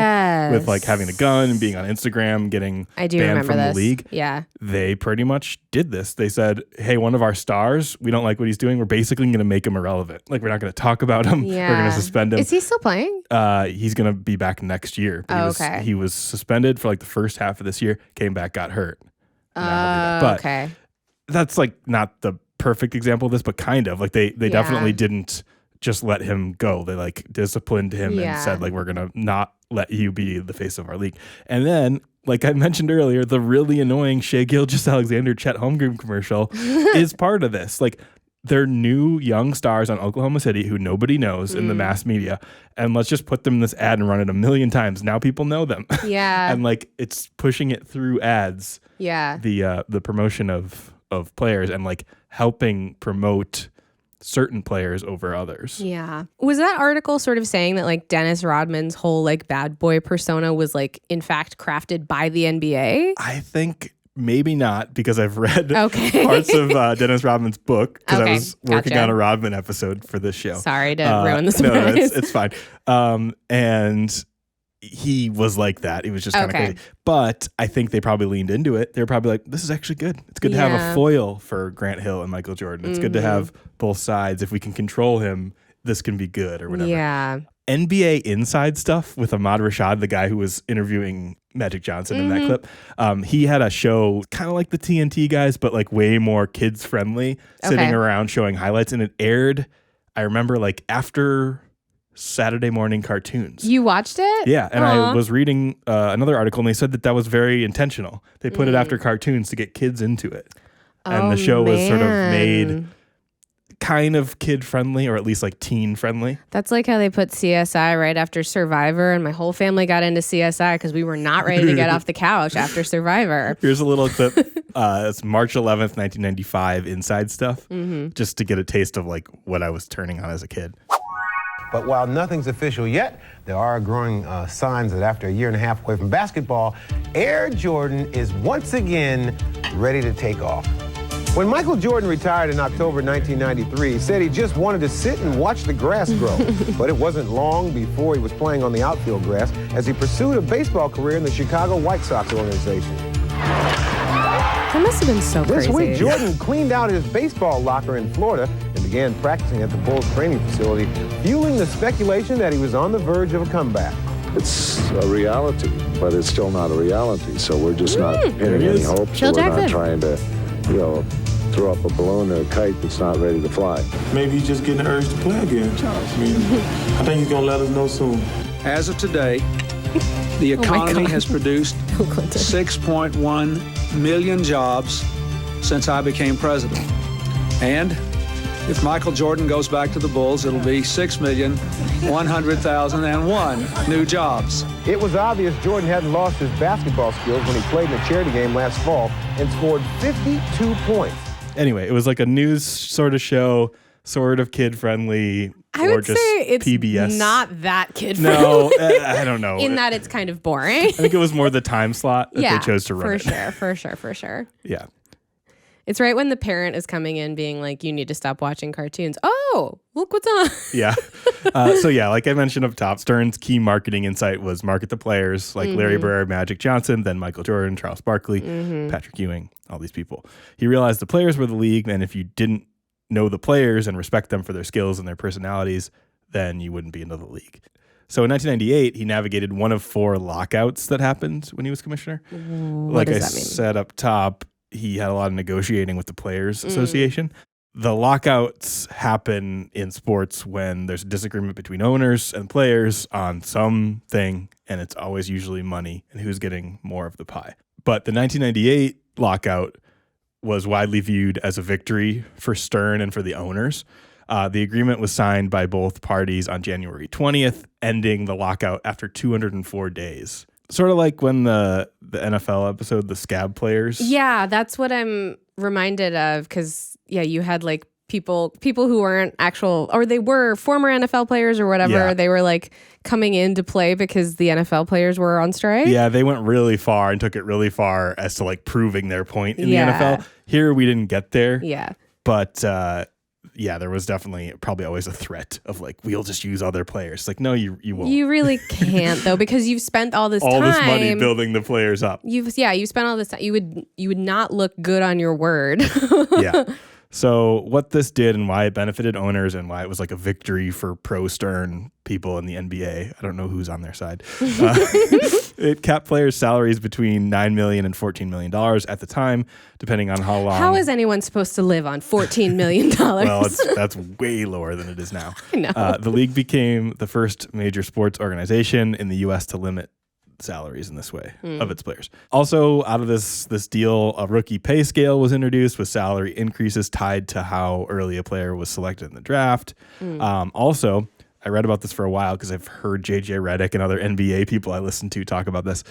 with like having a gun and being on Instagram, getting banned from the league. Yeah. They pretty much did this. They said, hey, one of our stars, we don't like what he's doing. We're basically going to make him irrelevant. Like we're not going to talk about him. Yeah. We're going to suspend him. Is he still playing? He's going to be back next year. But he was suspended for like the first half of this year, came back, got hurt. But okay. That's like not the perfect example of this, but kind of like they definitely didn't just let him go. They like disciplined him and said like, we're going to not let you be the face of our league. And then, like I mentioned earlier, the really annoying Shai Gilgeous-Alexander Chet Holmgren commercial is part of this. Like they're new young stars on Oklahoma City who nobody knows in the mass media. And let's just put them in this ad and run it 1,000,000 times. Now people know them. Yeah. And like it's pushing it through ads. Yeah. The promotion of players and like helping promote certain players over others. Yeah. Was that article sort of saying that like Dennis Rodman's whole like bad boy persona was like in fact crafted by the NBA? I think maybe not because I've read parts of Dennis Rodman's book because I was working on a Rodman episode for this show. Sorry to ruin the surprise. No, it's fine. And he was like that. He was just kind of crazy. But I think they probably leaned into it. They were probably like, this is actually good. It's good to have a foil for Grant Hill and Michael Jordan. It's good to have both sides. If we can control him, this can be good or whatever. Yeah. NBA inside stuff with Ahmad Rashad, the guy who was interviewing Magic Johnson in that clip. He had a show kind of like the TNT guys, but like way more kids friendly, sitting around showing highlights. And it aired, I remember like after Saturday morning cartoons. You watched it? Yeah. And I was reading another article and they said that was very intentional. They put it after cartoons to get kids into it. And the show was sort of made kind of kid friendly, or at least like teen friendly. That's like how they put CSI right after Survivor, and my whole family got into CSI because we were not ready to get off the couch after Survivor. Here's a little clip. It's March 11th, 1995, Inside Stuff, just to get a taste of like what I was turning on as a kid. But while nothing's official yet, there are growing signs that after a year and a half away from basketball, Air Jordan is once again ready to take off. When Michael Jordan retired in October 1993, he said he just wanted to sit and watch the grass grow. But it wasn't long before he was playing on the outfield grass as he pursued a baseball career in the Chicago White Sox organization. That must have been so crazy. This week, Jordan cleaned out his baseball locker in Florida and began practicing at the Bulls training facility, fueling the speculation that he was on the verge of a comeback. It's a reality, but it's still not a reality. So we're just not hitting any hopes. Phil We're Jackson. not trying to, throw up a balloon or a kite that's not ready to fly. Maybe he's just getting the urge to play again. I mean, I think he's going to let us know soon. As of today, the economy has produced 6.1 million jobs since I became president. And if Michael Jordan goes back to the Bulls, it'll be 6,100,001 new jobs. It was obvious Jordan hadn't lost his basketball skills when he played in a charity game last fall and scored 52 points. Anyway, it was like a news sort of show, sort of kid friendly. I would say it's PBS. not that kid No, friendly. I don't know. In that it's kind of boring. I think it was more the time slot that they chose to run it. For sure. Yeah. It's right when the parent is coming in being like, you need to stop watching cartoons. Oh, look what's on. Yeah. Like I mentioned up top, Stern's key marketing insight was market the players like Larry Bird, Magic Johnson, then Michael Jordan, Charles Barkley, Patrick Ewing, all these people. He realized the players were the league, and if you didn't know the players and respect them for their skills and their personalities, then you wouldn't be into the league. So in 1998, he navigated one of 4 lockouts that happened when he was commissioner. What does that mean? Said up top, he had a lot of negotiating with the Players Association. The lockouts happen in sports when there's a disagreement between owners and players on something, and it's always usually money and who's getting more of the pie. But the 1998 lockout was widely viewed as a victory for Stern and for the owners. The agreement was signed by both parties on January 20th, ending the lockout after 204 days. Sort of like when the NFL episode, the Scab Players. Yeah, that's what I'm reminded of because, you had like people who weren't actual, or they were former NFL players or whatever. Yeah. They were like coming in to play because the NFL players were on strike. Yeah, they went really far and took it really far as to like proving their point in the NFL. Here, we didn't get there. Yeah. But there was definitely probably always a threat of like, we'll just use other players. It's like, no, you won't. You really can't though, because you've spent all this time. All this money building the players up. You've spent all this time. You would not look good on your word. Yeah. So what this did and why it benefited owners and why it was like a victory for pro Stern people in the NBA. I don't know who's on their side. It capped players' salaries between $9 million and $14 million at the time, depending on how long. How is anyone supposed to live on $14 million? Well, that's way lower than it is now. I know. The league became the first major sports organization in the U.S. to limit salaries in this way of its players. Also, out of this deal, a rookie pay scale was introduced with salary increases tied to how early a player was selected in the draft. Also, I read about this for a while because I've heard JJ Redick and other NBA people I listen to talk about this.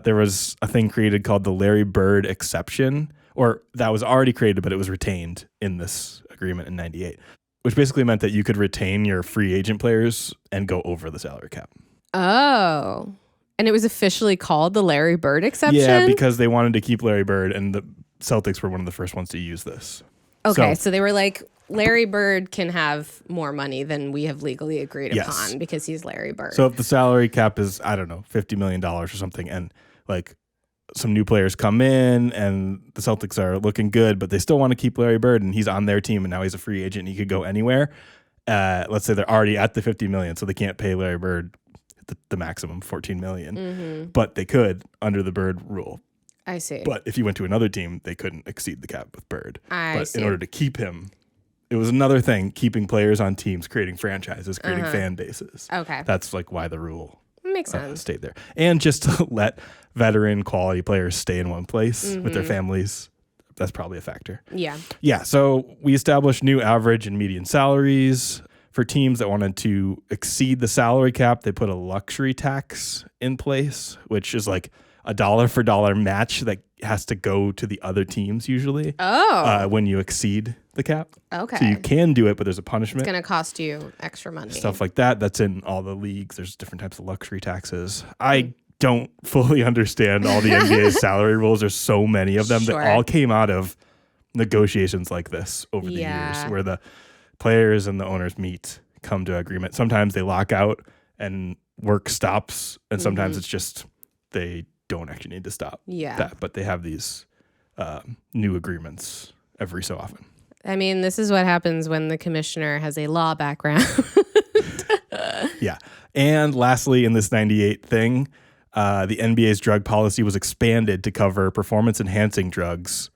There was a thing created called the Larry Bird exception, or that was already created, but it was retained in this agreement in 98, which basically meant that you could retain your free agent players and go over the salary cap. Oh. And it was officially called the Larry Bird exception? Yeah, because they wanted to keep Larry Bird, and the Celtics were one of the first ones to use this. Okay, so they were like, Larry Bird can have more money than we have legally agreed upon because he's Larry Bird. So if the salary cap is, I don't know, $50 million or something, and like some new players come in and the Celtics are looking good, but they still want to keep Larry Bird and he's on their team and now he's a free agent and he could go anywhere. Let's say they're already at the $50 million, so they can't pay Larry Bird the maximum $14 million, but they could under the Bird rule. I see. But if you went to another team, they couldn't exceed the cap with Bird. But in order to keep him, it was another thing, keeping players on teams, creating franchises, creating fan bases. Okay. That's like why the rule makes sense. Stayed there. And just to let veteran quality players stay in one place with their families that's probably a factor. Yeah. Yeah. So we established new average and median salaries. For teams that wanted to exceed the salary cap, they put a luxury tax in place, which is like a dollar for dollar match that has to go to the other teams usually. When you exceed the cap. Okay. So you can do it, but there's a punishment. It's going to cost you extra money. Stuff like that. That's in all the leagues. There's different types of luxury taxes. I don't fully understand all the NBA's salary rules. There's so many of them that all came out of negotiations like this over the years, where the players and the owners meet, come to agreement. Sometimes they lock out and work stops, and sometimes it's just they don't actually need to stop that, but they have these new agreements every so often. I mean, this is what happens when the commissioner has a law background. Yeah. And lastly, in this 98 thing, the NBA's drug policy was expanded to cover performance-enhancing drugs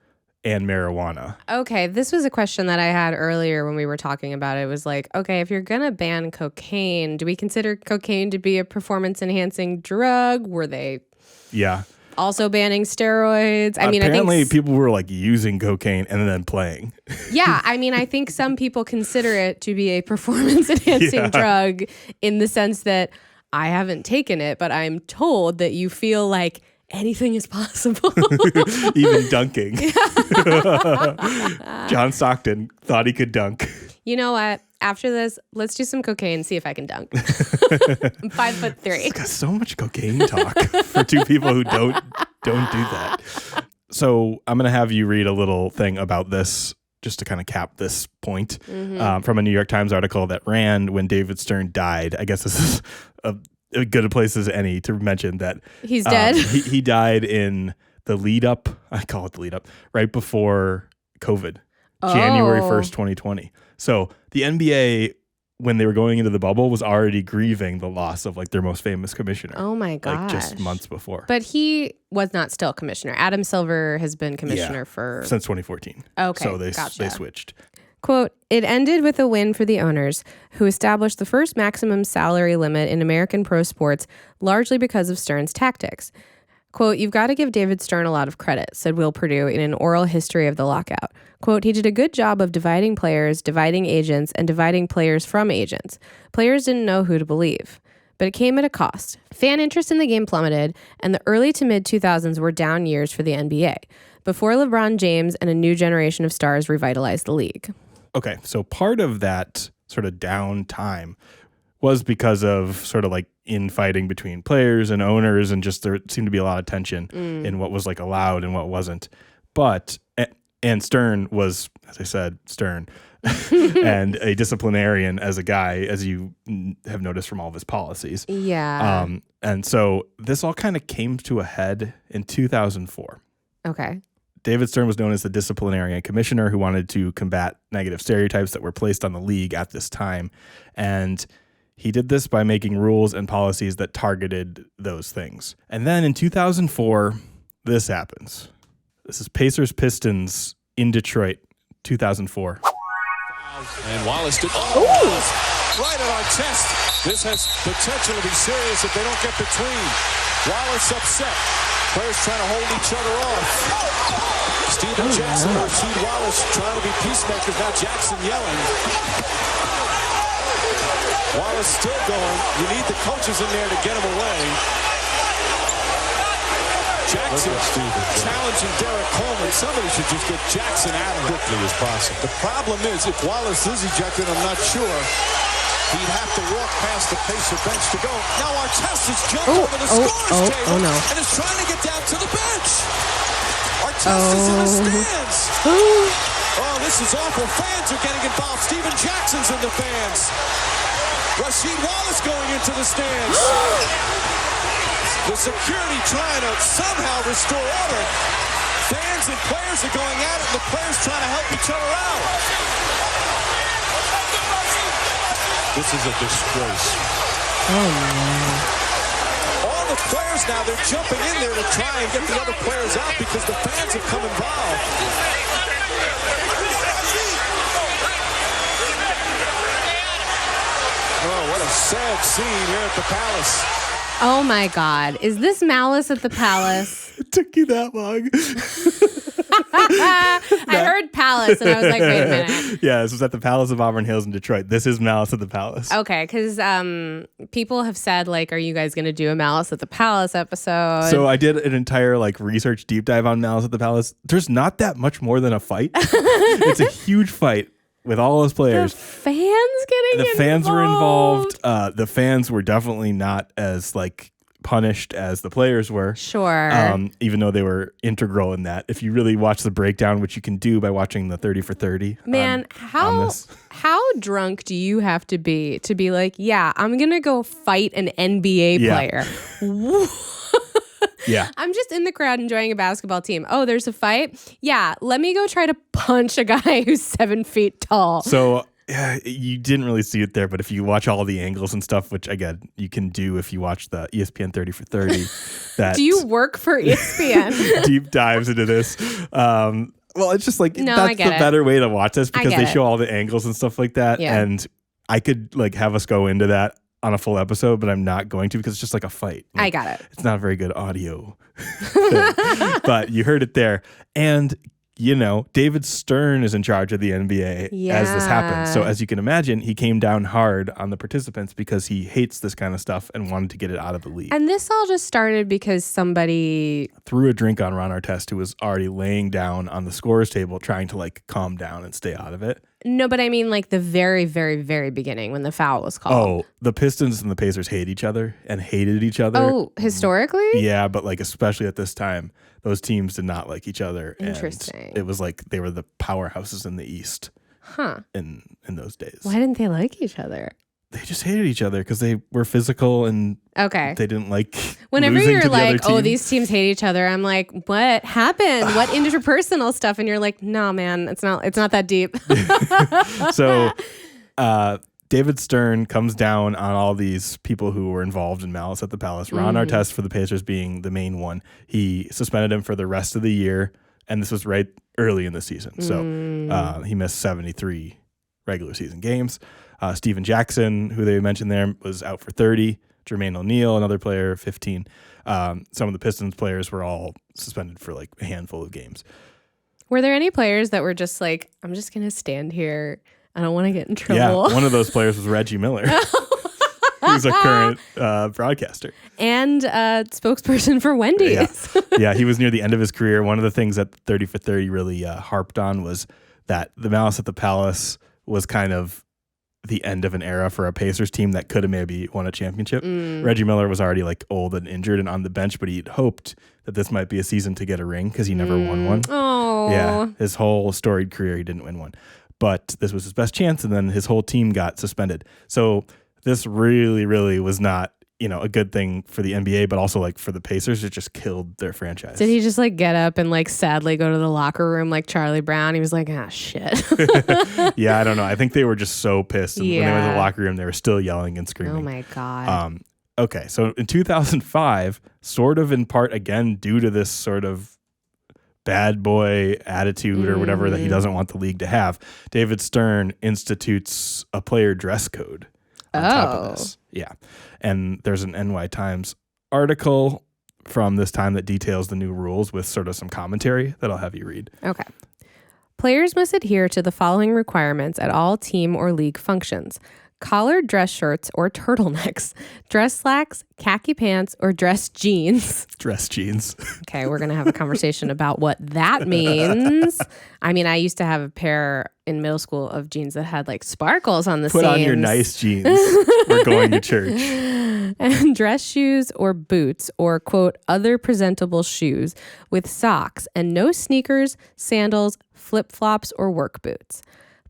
and marijuana. Okay, this was a question that I had earlier when we were talking about it. It was like, okay, if you're going to ban cocaine, do we consider cocaine to be a performance-enhancing drug? Were they also banning steroids? I mean, apparently I think people were like using cocaine and then playing. Yeah, I mean, I think some people consider it to be a performance-enhancing drug in the sense that I haven't taken it, but I'm told that you feel like anything is possible. Even dunking. John Stockton thought he could dunk. You know what? After this, let's do some cocaine, see if I can dunk. I'm 5'3". It's got so much cocaine talk for two people who don't do that. So I'm going to have you read a little thing about this just to kind of cap this point from a New York Times article that ran when David Stern died. I guess this is a good a place as any to mention that he's dead. He died in the lead up. I call it the lead up right before COVID, January 1st, 2020. So the NBA, when they were going into the bubble, was already grieving the loss of like their most famous commissioner. Oh my gosh. Like just months before. But he was not still commissioner. Adam Silver has been commissioner for since 2014. Okay. So they switched. Quote, it ended with a win for the owners, who established the first maximum salary limit in American pro sports, largely because of Stern's tactics. Quote, you've got to give David Stern a lot of credit, said Will Perdue in an oral history of the lockout. Quote, he did a good job of dividing players, dividing agents, and dividing players from agents. Players didn't know who to believe. But it came at a cost. Fan interest in the game plummeted, and the early to mid-2000s were down years for the NBA, before LeBron James and a new generation of stars revitalized the league. Okay, so part of that sort of down time was because of sort of like infighting between players and owners, and just there seemed to be a lot of tension in what was like allowed and what wasn't. But, and Stern was, as I said, Stern, and a disciplinarian as a guy, as you have noticed from all of his policies. Yeah. And so this all kind of came to a head in 2004. Okay. David Stern was known as the disciplinarian commissioner who wanted to combat negative stereotypes that were placed on the league at this time. And he did this by making rules and policies that targeted those things. And then in 2004, this happens. This is Pacers Pistons in Detroit, 2004. And Wallace did right at our chest. This has potential to be serious if they don't get between. Wallace upset. Players trying to hold each other off. Steven Jackson and Rasheed Wallace trying to be peacemakers. Now Jackson yelling. Wallace still going. You need the coaches in there to get him away. Jackson challenging Derek Coleman. Somebody should just get Jackson out as quickly as possible. The problem is, if Wallace is ejected, I'm not sure. He'd have to walk past the Pacer bench to go. Now Artest has jumped over the scorer's table and is trying to get down to the bench. Artest is in the stands. Oh, this is awful. Fans are getting involved. Steven Jackson's in the fans. Rasheed Wallace going into the stands. The security trying to somehow restore order. Fans and players are going at it, and the players trying to help each other out. This is a disgrace. Oh, no. All the players now, they're jumping in there to try and get the other players out because the fans have come involved. Oh, what a sad scene here at the Palace. Oh, my God. Is this Malice at the Palace? It took you that long. I heard Palace, and I was like, wait a minute. Yeah, this was at the Palace of Auburn Hills in Detroit. This is Malice at the Palace. Okay, because people have said, like, are you guys going to do a Malice at the Palace episode? So I did an entire research deep dive on Malice at the Palace. There's not that much more than a fight. It's a huge fight with all those players. The fans getting involved. The fans were involved. The fans were definitely not as punished as the players were. Sure. Even though they were integral in that. If you really watch the breakdown, which you can do by watching the 30 for 30. Man, how drunk do you have to be like, yeah, I'm going to go fight an NBA player? Yeah. I'm just in the crowd enjoying a basketball team. Oh, there's a fight? Yeah, let me go try to punch a guy who's 7 feet tall. So you didn't really see it there, but if you watch all the angles and stuff, which again you can do if you watch the ESPN 30 for 30, that do you work for ESPN? deep dives into this. Well, it's just that's the better way to watch this because they show all the angles and stuff like that. Yeah. And I could have us go into that on a full episode, but I'm not going to because it's just like a fight. I got it. It's not a very good audio thing, but you heard it there. And David Stern is in charge of the NBA as this happens. So as you can imagine, he came down hard on the participants because he hates this kind of stuff and wanted to get it out of the league. And this all just started because somebody threw a drink on Ron Artest, who was already laying down on the scorer's table trying to calm down and stay out of it. No, but I mean the very, very, very beginning when the foul was called. Oh, the Pistons and the Pacers hate each other and hated each other. Oh, historically? Yeah, but especially at this time, those teams did not like each other. Interesting. And it was they were the powerhouses in the East. Huh. In those days. Why didn't they like each other? They just hated each other because they were physical and they didn't like whenever losing you're to the other oh, team. these teams hate each other, I'm like, what happened? What interpersonal stuff? And you're like, no, man, it's not that deep. So David Stern comes down on all these people who were involved in Malice at the Palace. Ron Artest for the Pacers being the main one. He suspended him for the rest of the year, and this was right early in the season. So he missed 73 regular season games. Steven Jackson, who they mentioned there, was out for 30. Jermaine O'Neal, another player, 15. Some of the Pistons players were all suspended for a handful of games. Were there any players that were just like, I'm just going to stand here. I don't want to get in trouble. Yeah, one of those players was Reggie Miller, who's a current broadcaster. And spokesperson for Wendy's. Yeah, he was near the end of his career. One of the things that 30 for 30 really harped on was that the Malice at the Palace was kind of the end of an era for a Pacers team that could have maybe won a championship. Reggie Miller was already old and injured and on the bench, but he'd hoped that this might be a season to get a ring because he never won one. Oh, yeah, his whole storied career he didn't win one, but this was his best chance, and then his whole team got suspended. So this really, really was not a good thing for the NBA, but also for the Pacers. It just killed their franchise. Did he just get up and sadly go to the locker room like Charlie Brown? He was like, shit. Yeah, I don't know. I think they were just so pissed. And when they went to the locker room, they were still yelling and screaming. Oh my God. Okay, so in 2005, sort of in part, again, due to this sort of bad boy attitude or whatever that he doesn't want the league to have, David Stern institutes a player dress code on top of this. Yeah. And there's an NY Times article from this time that details the new rules with sort of some commentary that I'll have you read. Okay. Players must adhere to the following requirements at all team or league functions: collared dress shirts or turtlenecks, dress slacks, khaki pants, or dress jeans. Dress jeans. Okay, we're going to have a conversation about what that means. I mean, I used to have a pair in middle school of jeans that had sparkles on the seams. Put on your nice jeans. We're going to church. And dress shoes or boots or, quote, other presentable shoes with socks, and no sneakers, sandals, flip-flops, or work boots.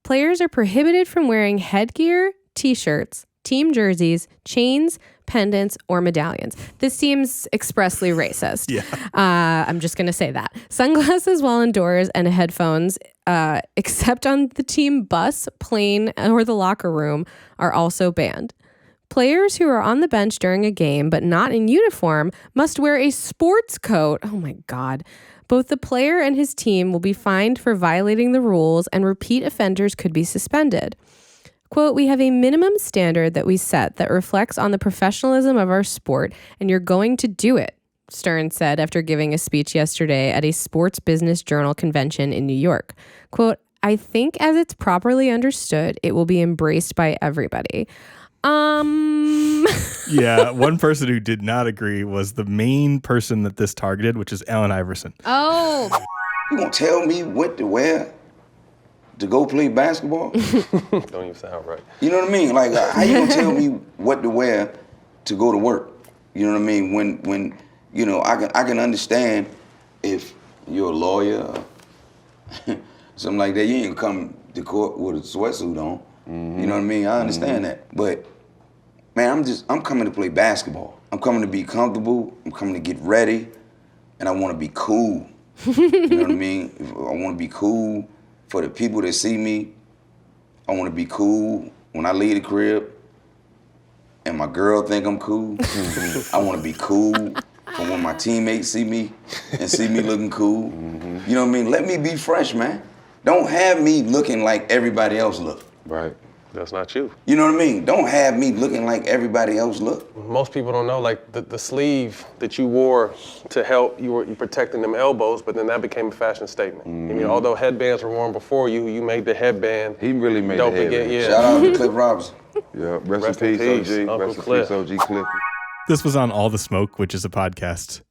Players are prohibited from wearing headgear, t-shirts, team jerseys, chains, pendants, or medallions. This seems expressly racist. Yeah. I'm just going to say that. Sunglasses while indoors and headphones, except on the team bus, plane, or the locker room, are also banned. Players who are on the bench during a game but not in uniform must wear a sports coat. Oh my God. Both the player and his team will be fined for violating the rules, and repeat offenders could be suspended. Quote, we have a minimum standard that we set that reflects on the professionalism of our sport, and you're going to do it, Stern said after giving a speech yesterday at a Sports Business Journal convention in New York. Quote, I think as it's properly understood, it will be embraced by everybody. Yeah, one person who did not agree was the main person that this targeted, which is Allen Iverson. Oh. You gonna tell me what to wear to go play basketball? Don't even sound right. You know what I mean? Like, how you gonna tell me what to wear to go to work? You know what I mean? When you know, I can understand if you're a lawyer or something like that. You ain't gonna come to court with a sweatsuit on. Mm-hmm. You know what I mean? I understand that. But man, I'm coming to play basketball. I'm coming to be comfortable. I'm coming to get ready, and I want to be cool. You know what I mean? I want to be cool for the people that see me. I want to be cool when I leave the crib and my girl think I'm cool. I want to be cool for when my teammates see me and see me looking cool. You know what I mean? Let me be fresh, man. Don't have me looking like everybody else look. Right. That's not you. You know what I mean? Don't have me looking like everybody else look. Most people don't know, like the sleeve that you wore to help, you were protecting them elbows, but then that became a fashion statement. Mm-hmm. I mean, although headbands were worn before you, you made the headband. He really made Don't the forget, headband. yeah. Shout out to Cliff Robinson. Yeah, rest in peace, OG. Uncle Rest in Cliff. peace, OG Cliff. This was on All the Smoke, which is a podcast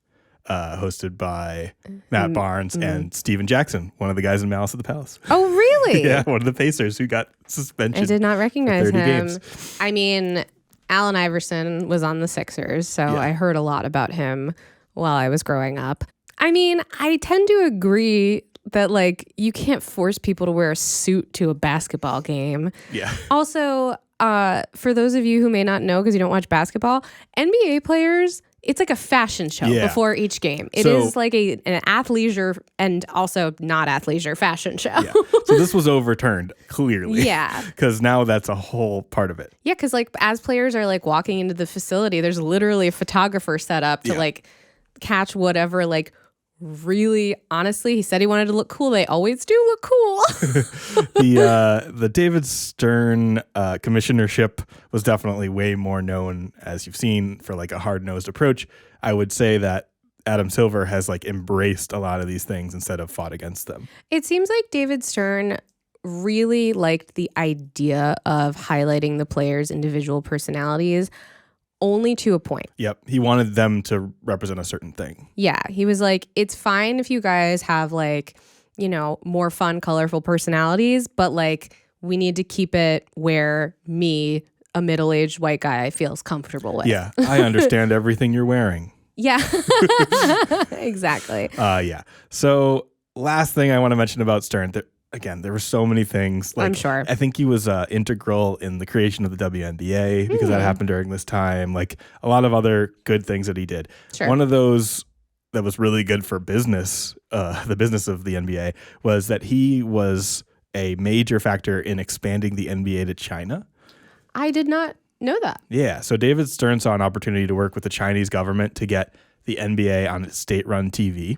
hosted by Matt Barnes and Steven Jackson, one of the guys in Malice at the Palace. Oh, really? Yeah, one of the Pacers who got suspension. I did not recognize for 30 him. games. I mean, Allen Iverson was on the Sixers, so I heard a lot about him while I was growing up. I mean, I tend to agree that, like, you can't force people to wear a suit to a basketball game. Yeah. Also, for those of you who may not know because you don't watch basketball, NBA players, it's like a fashion show before each game. It is like an athleisure and also not athleisure fashion show. Yeah. So this was overturned, clearly. Yeah. Because now that's a whole part of it. Yeah, because like as players are like walking into the facility, there's literally a photographer set up to like catch whatever like really honestly, he said he wanted to look cool. They always do look cool. The David Stern commissionership was definitely way more known, as you've seen, for like a hard-nosed approach. I would say that Adam Silver has like embraced a lot of these things instead of fought against them. It seems like David Stern really liked the idea of highlighting the players' individual personalities only to a point. Yep. He wanted them to represent a certain thing. Yeah. He was like, it's fine if you guys have like, you know, more fun, colorful personalities, but like we need to keep it where me, a middle-aged white guy, feels comfortable with. Yeah. I understand everything you're wearing. Yeah. Exactly. Yeah. So last thing I want to mention about Stern, again, there were so many things. Like, I'm sure. I think he was integral in the creation of the WNBA because that happened during this time. Like a lot of other good things that he did. Sure. One of those that was really good for business, the business of the NBA, was that he was a major factor in expanding the NBA to China. I did not know that. Yeah. So David Stern saw an opportunity to work with the Chinese government to get the NBA on its state-run TV.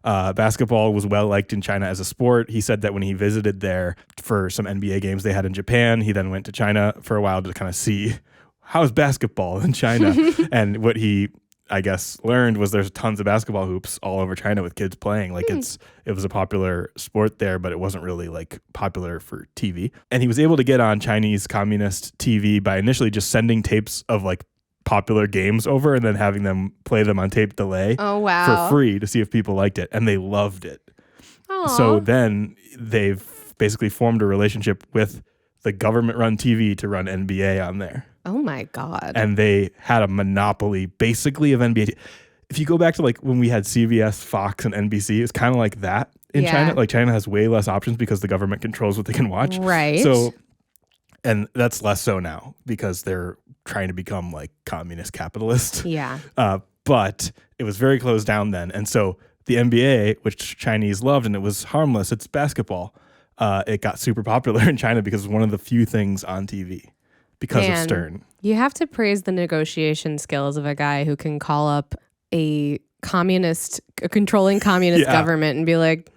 Basketball was well liked in China as a sport. He said that when he visited there for some NBA games they had in Japan, he then went to China for a while to kind of see how's basketball in China. And what he, I guess, learned was there's tons of basketball hoops all over China with kids playing. Like it was a popular sport there, but it wasn't really like popular for TV. And he was able to get on Chinese communist TV by initially just sending tapes of like popular games over and then having them play them on tape delay for free to see if people liked it. And they loved it. Aww. So then they've basically formed a relationship with the government-run TV to run NBA on there. Oh my God. And they had a monopoly basically of NBA. If you go back to like when we had CBS, Fox, and NBC, it's kind of like that in China. Like China has way less options because the government controls what they can watch. Right. So, and that's less so now because they're trying to become like communist capitalist. Yeah. But it was very closed down then. And so the NBA, which Chinese loved, and it was harmless, it's basketball. It got super popular in China because it was one of the few things on TV because of Stern. You have to praise the negotiation skills of a guy who can call up a controlling communist government and be like,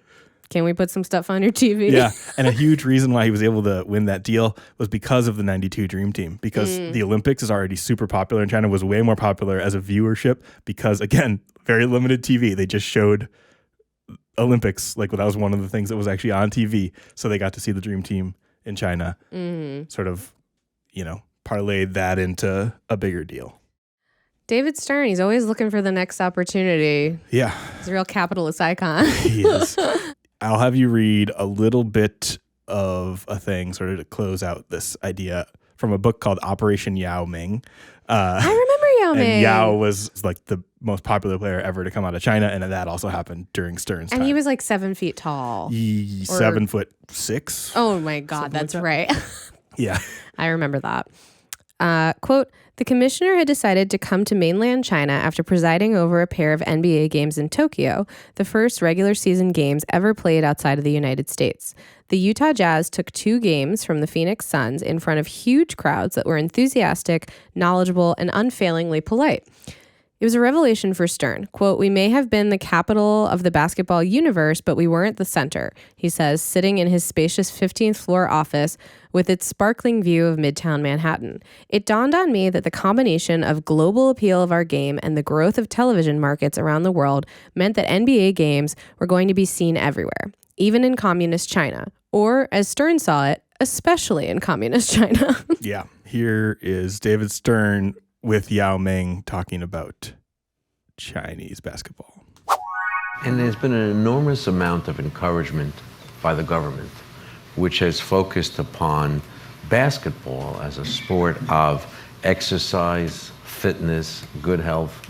can we put some stuff on your TV? Yeah. And a huge reason why he was able to win that deal was because of the 92 Dream Team, because the Olympics is already super popular in China, was way more popular as a viewership because, again, very limited TV. They just showed Olympics. Like, that was one of the things that was actually on TV. So they got to see the dream team in China. Sort of, parlayed that into a bigger deal. David Stern, he's always looking for the next opportunity. Yeah. He's a real capitalist icon. He is. I'll have you read a little bit of a thing sort of to close out this idea from a book called Operation Yao Ming. I remember Yao Ming. And Yao was like the most popular player ever to come out of China, and that also happened during Stern's time. And he was like 7 feet tall. 7'6". Oh my God, that's right. Yeah. I remember that. Quote, the commissioner had decided to come to mainland China after presiding over a pair of NBA games in Tokyo, the first regular season games ever played outside of the United States. The Utah Jazz took 2 games from the Phoenix Suns in front of huge crowds that were enthusiastic, knowledgeable, and unfailingly polite. It was a revelation for Stern. Quote, we may have been the capital of the basketball universe, but we weren't the center, he says, sitting in his spacious 15th floor office with its sparkling view of Midtown Manhattan. It dawned on me that the combination of global appeal of our game and the growth of television markets around the world meant that NBA games were going to be seen everywhere, even in communist China, or, as Stern saw it, especially in communist China. Yeah. Here is David Stern with Yao Ming talking about Chinese basketball. And there's been an enormous amount of encouragement by the government, which has focused upon basketball as a sport of exercise, fitness, good health,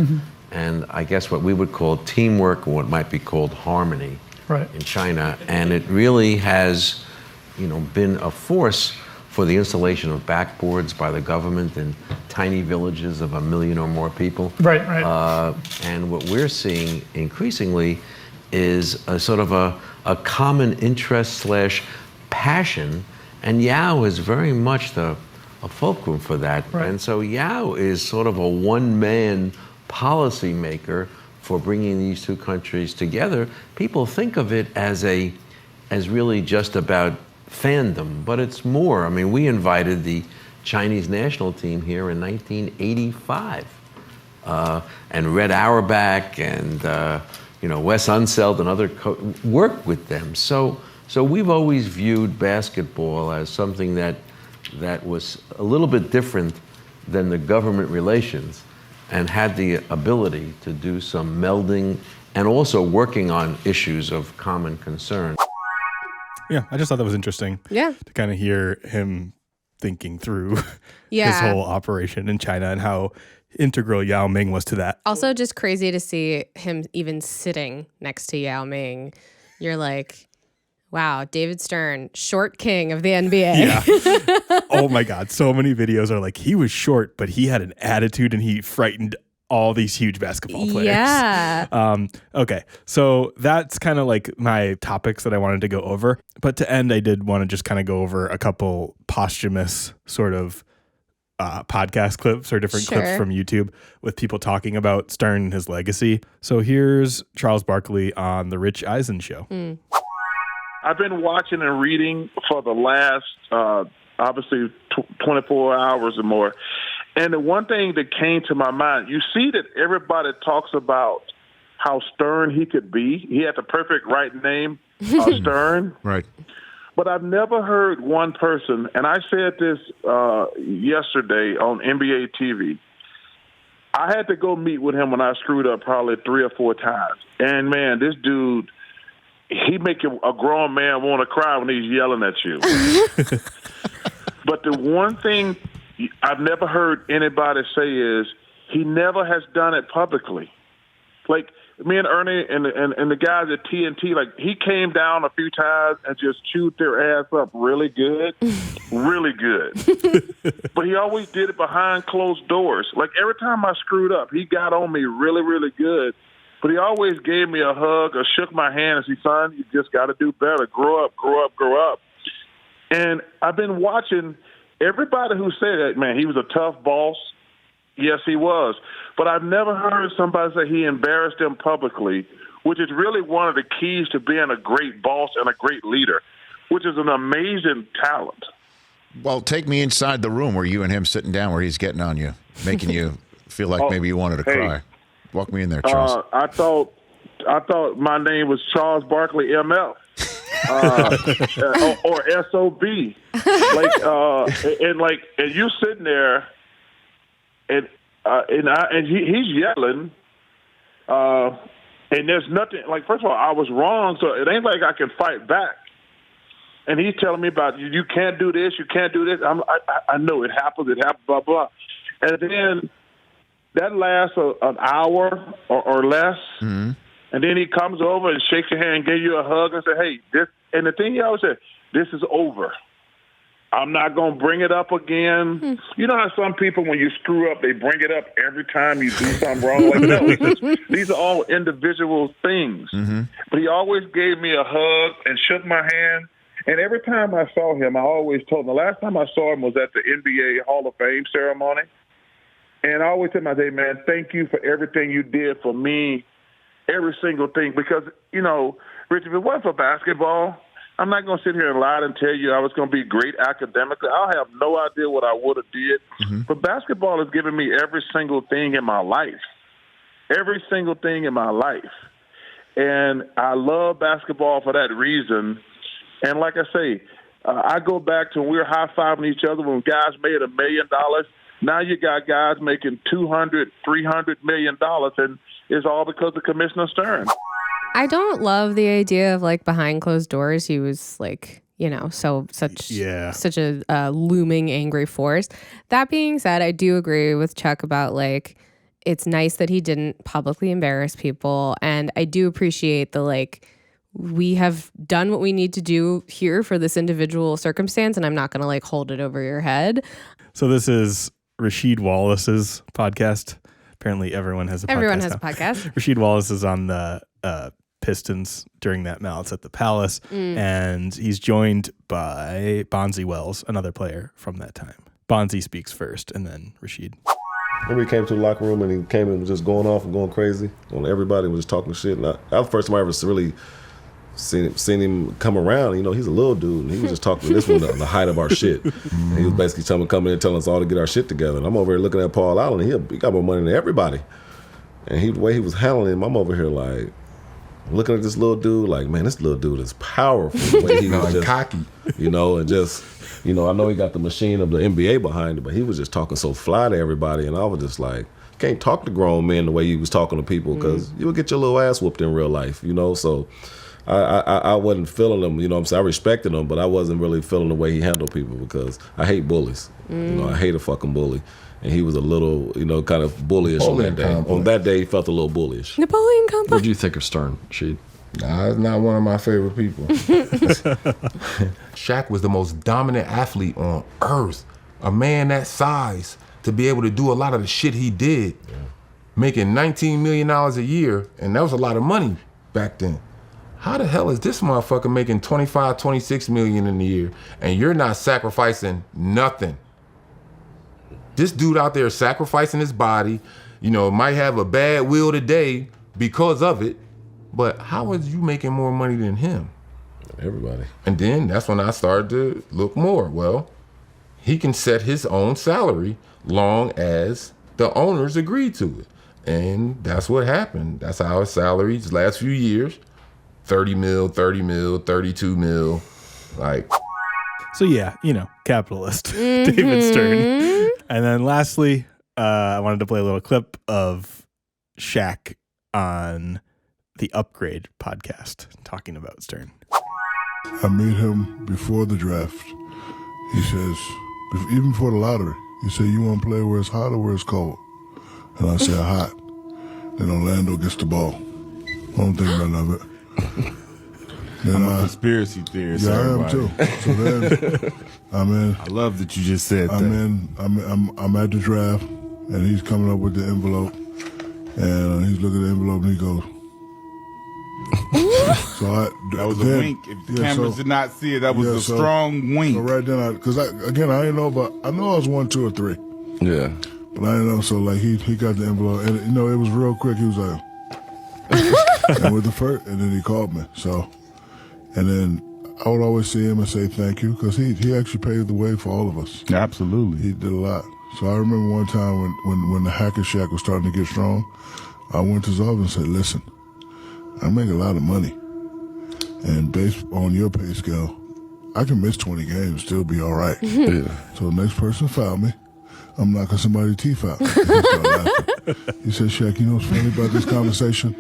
and I guess what we would call teamwork, or what might be called harmony in China. And it really has, been a force for the installation of backboards by the government in tiny villages of 1 million or more people. Right. And what we're seeing increasingly is a sort of a common interest / passion, and Yao is very much a fulcrum for that. And so Yao is sort of a one-man policy maker for bringing these two countries together. People think of it as really just about fandom, but it's more. I mean, we invited the Chinese national team here in 1985, and Red Auerbach and Wes Unseld and other worked with them. So we've always viewed basketball as something that was a little bit different than the government relations, and had the ability to do some melding and also working on issues of common concern. Yeah, I just thought that was interesting. Yeah. To kind of hear him thinking through his whole operation in China and how integral Yao Ming was to that. Also, just crazy to see him even sitting next to Yao Ming. You're like, wow, David Stern, short king of the NBA. Yeah. Oh my God. So many videos are like, he was short, but he had an attitude and he frightened all these huge basketball players. Yeah. Okay. So that's kind of like my topics that I wanted to go over. But to end, I did want to just kind of go over a couple posthumous sort of podcast clips or different clips from YouTube with people talking about Stern and his legacy. So here's Charles Barkley on The Rich Eisen Show. I've been watching and reading for the last, obviously, 24 hours or more. And the one thing that came to my mind, you see that everybody talks about how stern he could be. He had the perfect right name, Stern. Right. But I've never heard one person, and I said this yesterday on NBA TV. I had to go meet with him when I screwed up probably 3 or 4 times. And, man, this dude, he make a grown man want to cry when he's yelling at you. But the one thing I've never heard anybody say is he never has done it publicly. Like me and Ernie and the guys at TNT, like he came down a few times and just chewed their ass up really good, really good. But he always did it behind closed doors. Like every time I screwed up, he got on me really, really good. But he always gave me a hug or shook my hand and said, son, you just got to do better. Grow up, grow up, grow up. And I've been watching everybody who said that, man, he was a tough boss. Yes, he was. But I've never heard somebody say he embarrassed them publicly, which is really one of the keys to being a great boss and a great leader, which is an amazing talent. Well, take me inside the room where you and him sitting down where he's getting on you, making you feel like maybe you wanted to cry. Walk me in there, Charles. I thought my name was Charles Barkley MF. Or SOB. And you sitting there and he's yelling, and there's nothing, like, first of all, I was wrong, so it ain't like I can fight back. And he's telling me about, you can't do this, you can't do this. I know it happens, blah, blah. And then that lasts an hour or less. Mm-hmm. And then he comes over and shakes your hand and gives you a hug and says, hey, this, and the thing he always said, this is over. I'm not going to bring it up again. You know how some people, when you screw up, they bring it up every time you do something wrong? Like, no, these are all individual things. Mm-hmm. But he always gave me a hug and shook my hand. And every time I saw him, I always told him, the last time I saw him was at the NBA Hall of Fame ceremony. And I always tell him, I say, man, thank you for everything you did for me, every single thing. Because, you know, Rich, if it wasn't for basketball, I'm not going to sit here and lie and tell you I was going to be great academically. I'll have no idea what I would have did. Mm-hmm. But basketball has given me every single thing in my life. Every single thing in my life. And I love basketball for that reason. And like I say, I go back to when we were high-fiving each other when guys made $1 million. Now you got guys making $200, $300 million, and it's all because of Commissioner Stern. I don't love the idea of, like, behind closed doors. He was, like, you know, such a looming angry force. That being said, I do agree with Chuck about, like, it's nice that he didn't publicly embarrass people, and I do appreciate the, like, we have done what we need to do here for this individual circumstance, and I'm not going to, like, hold it over your head. So this is Rasheed Wallace's podcast. Apparently everyone has a podcast. Everyone has a podcast. Rasheed Wallace is on the Pistons during that Malice at the Palace, and he's joined by Bonzi Wells, another player from that time. Bonzi speaks first, and then Rasheed. Remember he came to the locker room and he came and was just going off and going crazy on everybody, was just talking shit. And that was the first time I ever really seen him come around. You know, he's a little dude, and he was just talking to this one the height of our shit. And he was basically coming in and telling us all to get our shit together. And I'm over here looking at Paul Allen, and he got more money than everybody. And the way he was handling him, I'm over here like looking at this little dude, like, man, this little dude is powerful. The way he was just cocky, you know, and just, you know, I know he got the machine of the NBA behind him, but he was just talking so fly to everybody, and I was just like, can't talk to grown men the way he was talking to people, because you'll get your little ass whooped in real life, you know. So I wasn't feeling him, you know what I'm saying? I respected him, but I wasn't really feeling the way he handled people, because I hate bullies. You know, I hate a fucking bully. And he was a little, you know, kind of bullyish on that day. Complex. On that day, he felt a little bullyish. Napoleon complex. What do you think of Stern, Sheed? Nah, it's not one of my favorite people. Shaq was the most dominant athlete on earth. A man that size to be able to do a lot of the shit he did, making $19 million a year, and that was a lot of money back then. How the hell is this motherfucker making $25, $26 million in a year, and you're not sacrificing nothing? This dude out there sacrificing his body, you know, might have a bad will today because of it, but how is you making more money than him? Everybody. And then that's when I started to look more. Well, he can set his own salary long as the owners agree to it. And that's what happened. That's how his salary, his last few years, 30 mil, 32 mil, like. So yeah, you know, capitalist, David Stern. And then lastly, I wanted to play a little clip of Shaq on the Upgrade podcast talking about Stern. I met him before the draft. He says, even before the lottery, he said, you want to play where it's hot or where it's cold? And I said, hot. Then Orlando gets the ball. I don't think about none of it. Then I'm a conspiracy theorist. Yeah, I am too. So then, I love that you just said that. I'm at the draft, and he's coming up with the envelope, and he's looking at the envelope, and he goes. That was a wink. If the cameras did not see it, that was a strong wink. So right then, because I didn't know, but I know I was 1, 2, or 3. Yeah. But I didn't know, so like he got the envelope, and you know it was real quick. He was like, and with the first, and then he called me. So. And then I would always see him and say thank you, because he actually paved the way for all of us. Absolutely. He did a lot. So I remember one time when the Hacker Shack was starting to get strong, I went to his office and said, listen, I make a lot of money. And based on your pay scale, I can miss 20 games and still be all right. Yeah. So the next person foul me, I'm knocking somebody's teeth out. He said, Shaq, you know what's funny about this conversation?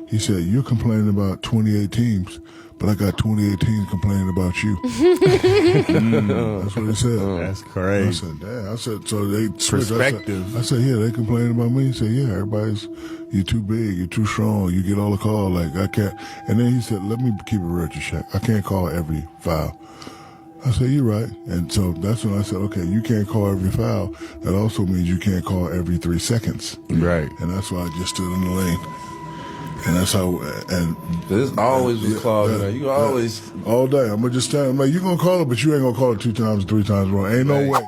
He said, you're complaining about 28 teams, but I got 28 teams complaining about you. That's what he said. That's crazy. I said, damn. I said, so they perspective. I said, yeah, they complaining about me. He said, yeah, you're too big, you're too strong, you get all the calls, like I can't. And then he said, let me keep it real to Shaq. I can't call every foul. I said, you're right. And so that's when I said, okay, you can't call every foul. That also means you can't call every 3 seconds. Right. And that's why I just stood in the lane. And that's how, and this always was called. You always all day. I'm gonna just stand. I'm like, you gonna call it, but you ain't gonna call it 2 times, 3 times wrong. Ain't no way.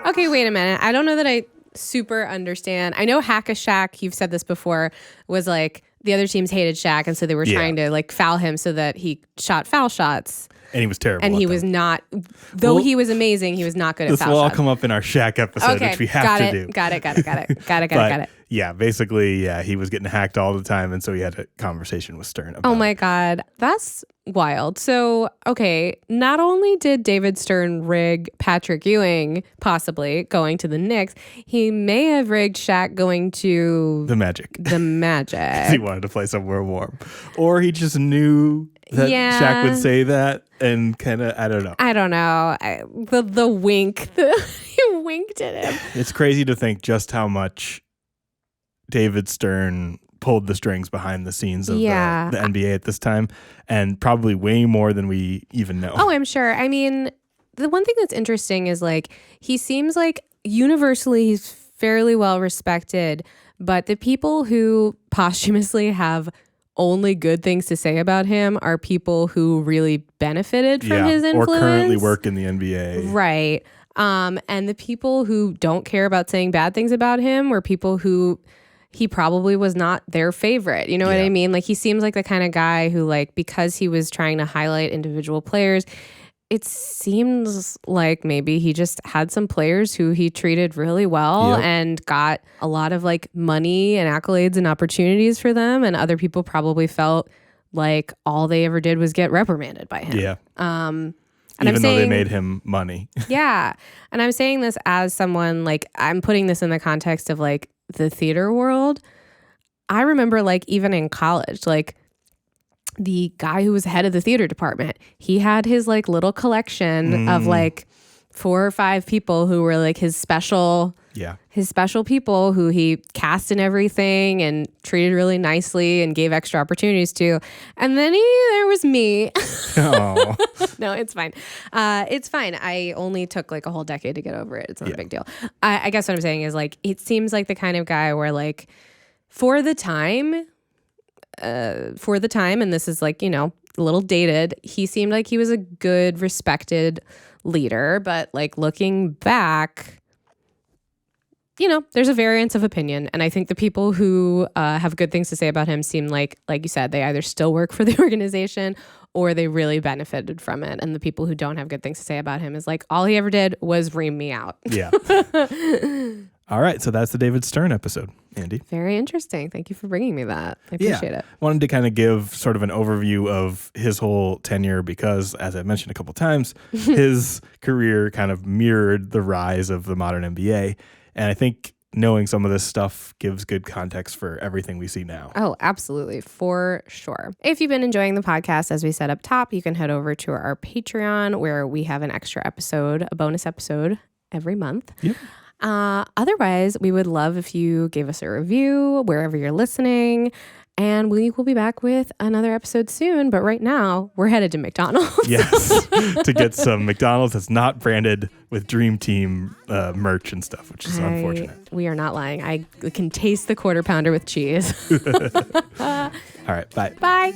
Okay, wait a minute. I don't know that I super understand. I know Hack-a-Shaq, you've said this before, was like the other teams hated Shaq, and so they were trying to like foul him so that he shot foul shots. And he was terrible. And he was not, though he was amazing, he was not good at foul shots. This will all come up in our Shaq episode, which we have to do. Got it. Yeah, basically, he was getting hacked all the time, and so he had a conversation with Stern about Oh my God, that's wild. So, okay, not only did David Stern rig Patrick Ewing, possibly going to the Knicks, he may have rigged Shaq going to the Magic. He wanted to play somewhere warm. Or he just knew that Shaq would say that and kind of, I don't know. The wink, he winked at him. It's crazy to think just how much David Stern pulled the strings behind the scenes of the NBA at this time, and probably way more than we even know. Oh, I'm sure. I mean, the one thing that's interesting is like, he seems like universally he's fairly well respected, but the people who posthumously have only good things to say about him are people who really benefited from his influence. Or currently work in the NBA. Right. And the people who don't care about saying bad things about him were people who he probably was not their favorite. You know what I mean? Like, he seems like the kind of guy who, like, because he was trying to highlight individual players, it seems like maybe he just had some players who he treated really well and got a lot of like money and accolades and opportunities for them. And other people probably felt like all they ever did was get reprimanded by him. Yeah. And even though they made him money. Yeah. And I'm saying this as someone, like, I'm putting this in the context of like the theater world. I remember like even in college, like the guy who was head of the theater department, he had his like little collection of like 4 or 5 people who were like his special people who he cast in everything and treated really nicely and gave extra opportunities to. And then there was me. Oh. No, it's fine. It's fine. I only took like a whole decade to get over it. It's not a big deal. I guess what I'm saying is like, it seems like the kind of guy where like for the time, and this is like, you know, a little dated, he seemed like he was a good, respected leader, but like looking back, you know, there's a variance of opinion. And I think the people who have good things to say about him seem like you said, they either still work for the organization or they really benefited from it. And the people who don't have good things to say about him is like, all he ever did was ream me out. Yeah. All right. So that's the David Stern episode, Andy. Very interesting. Thank you for bringing me that. I appreciate it. Wanted to kind of give sort of an overview of his whole tenure because, as I mentioned a couple times, his career kind of mirrored the rise of the modern NBA. And I think knowing some of this stuff gives good context for everything we see now. Oh, absolutely. For sure. If you've been enjoying the podcast, as we said up top, you can head over to our Patreon where we have an extra episode, a bonus episode every month. Yep. Otherwise, we would love if you gave us a review wherever you're listening. And we will be back with another episode soon. But right now, we're headed to McDonald's. Yes, to get some McDonald's that's not branded with Dream Team merch and stuff, which is unfortunate. We are not lying. I can taste the quarter pounder with cheese. All right, bye. Bye.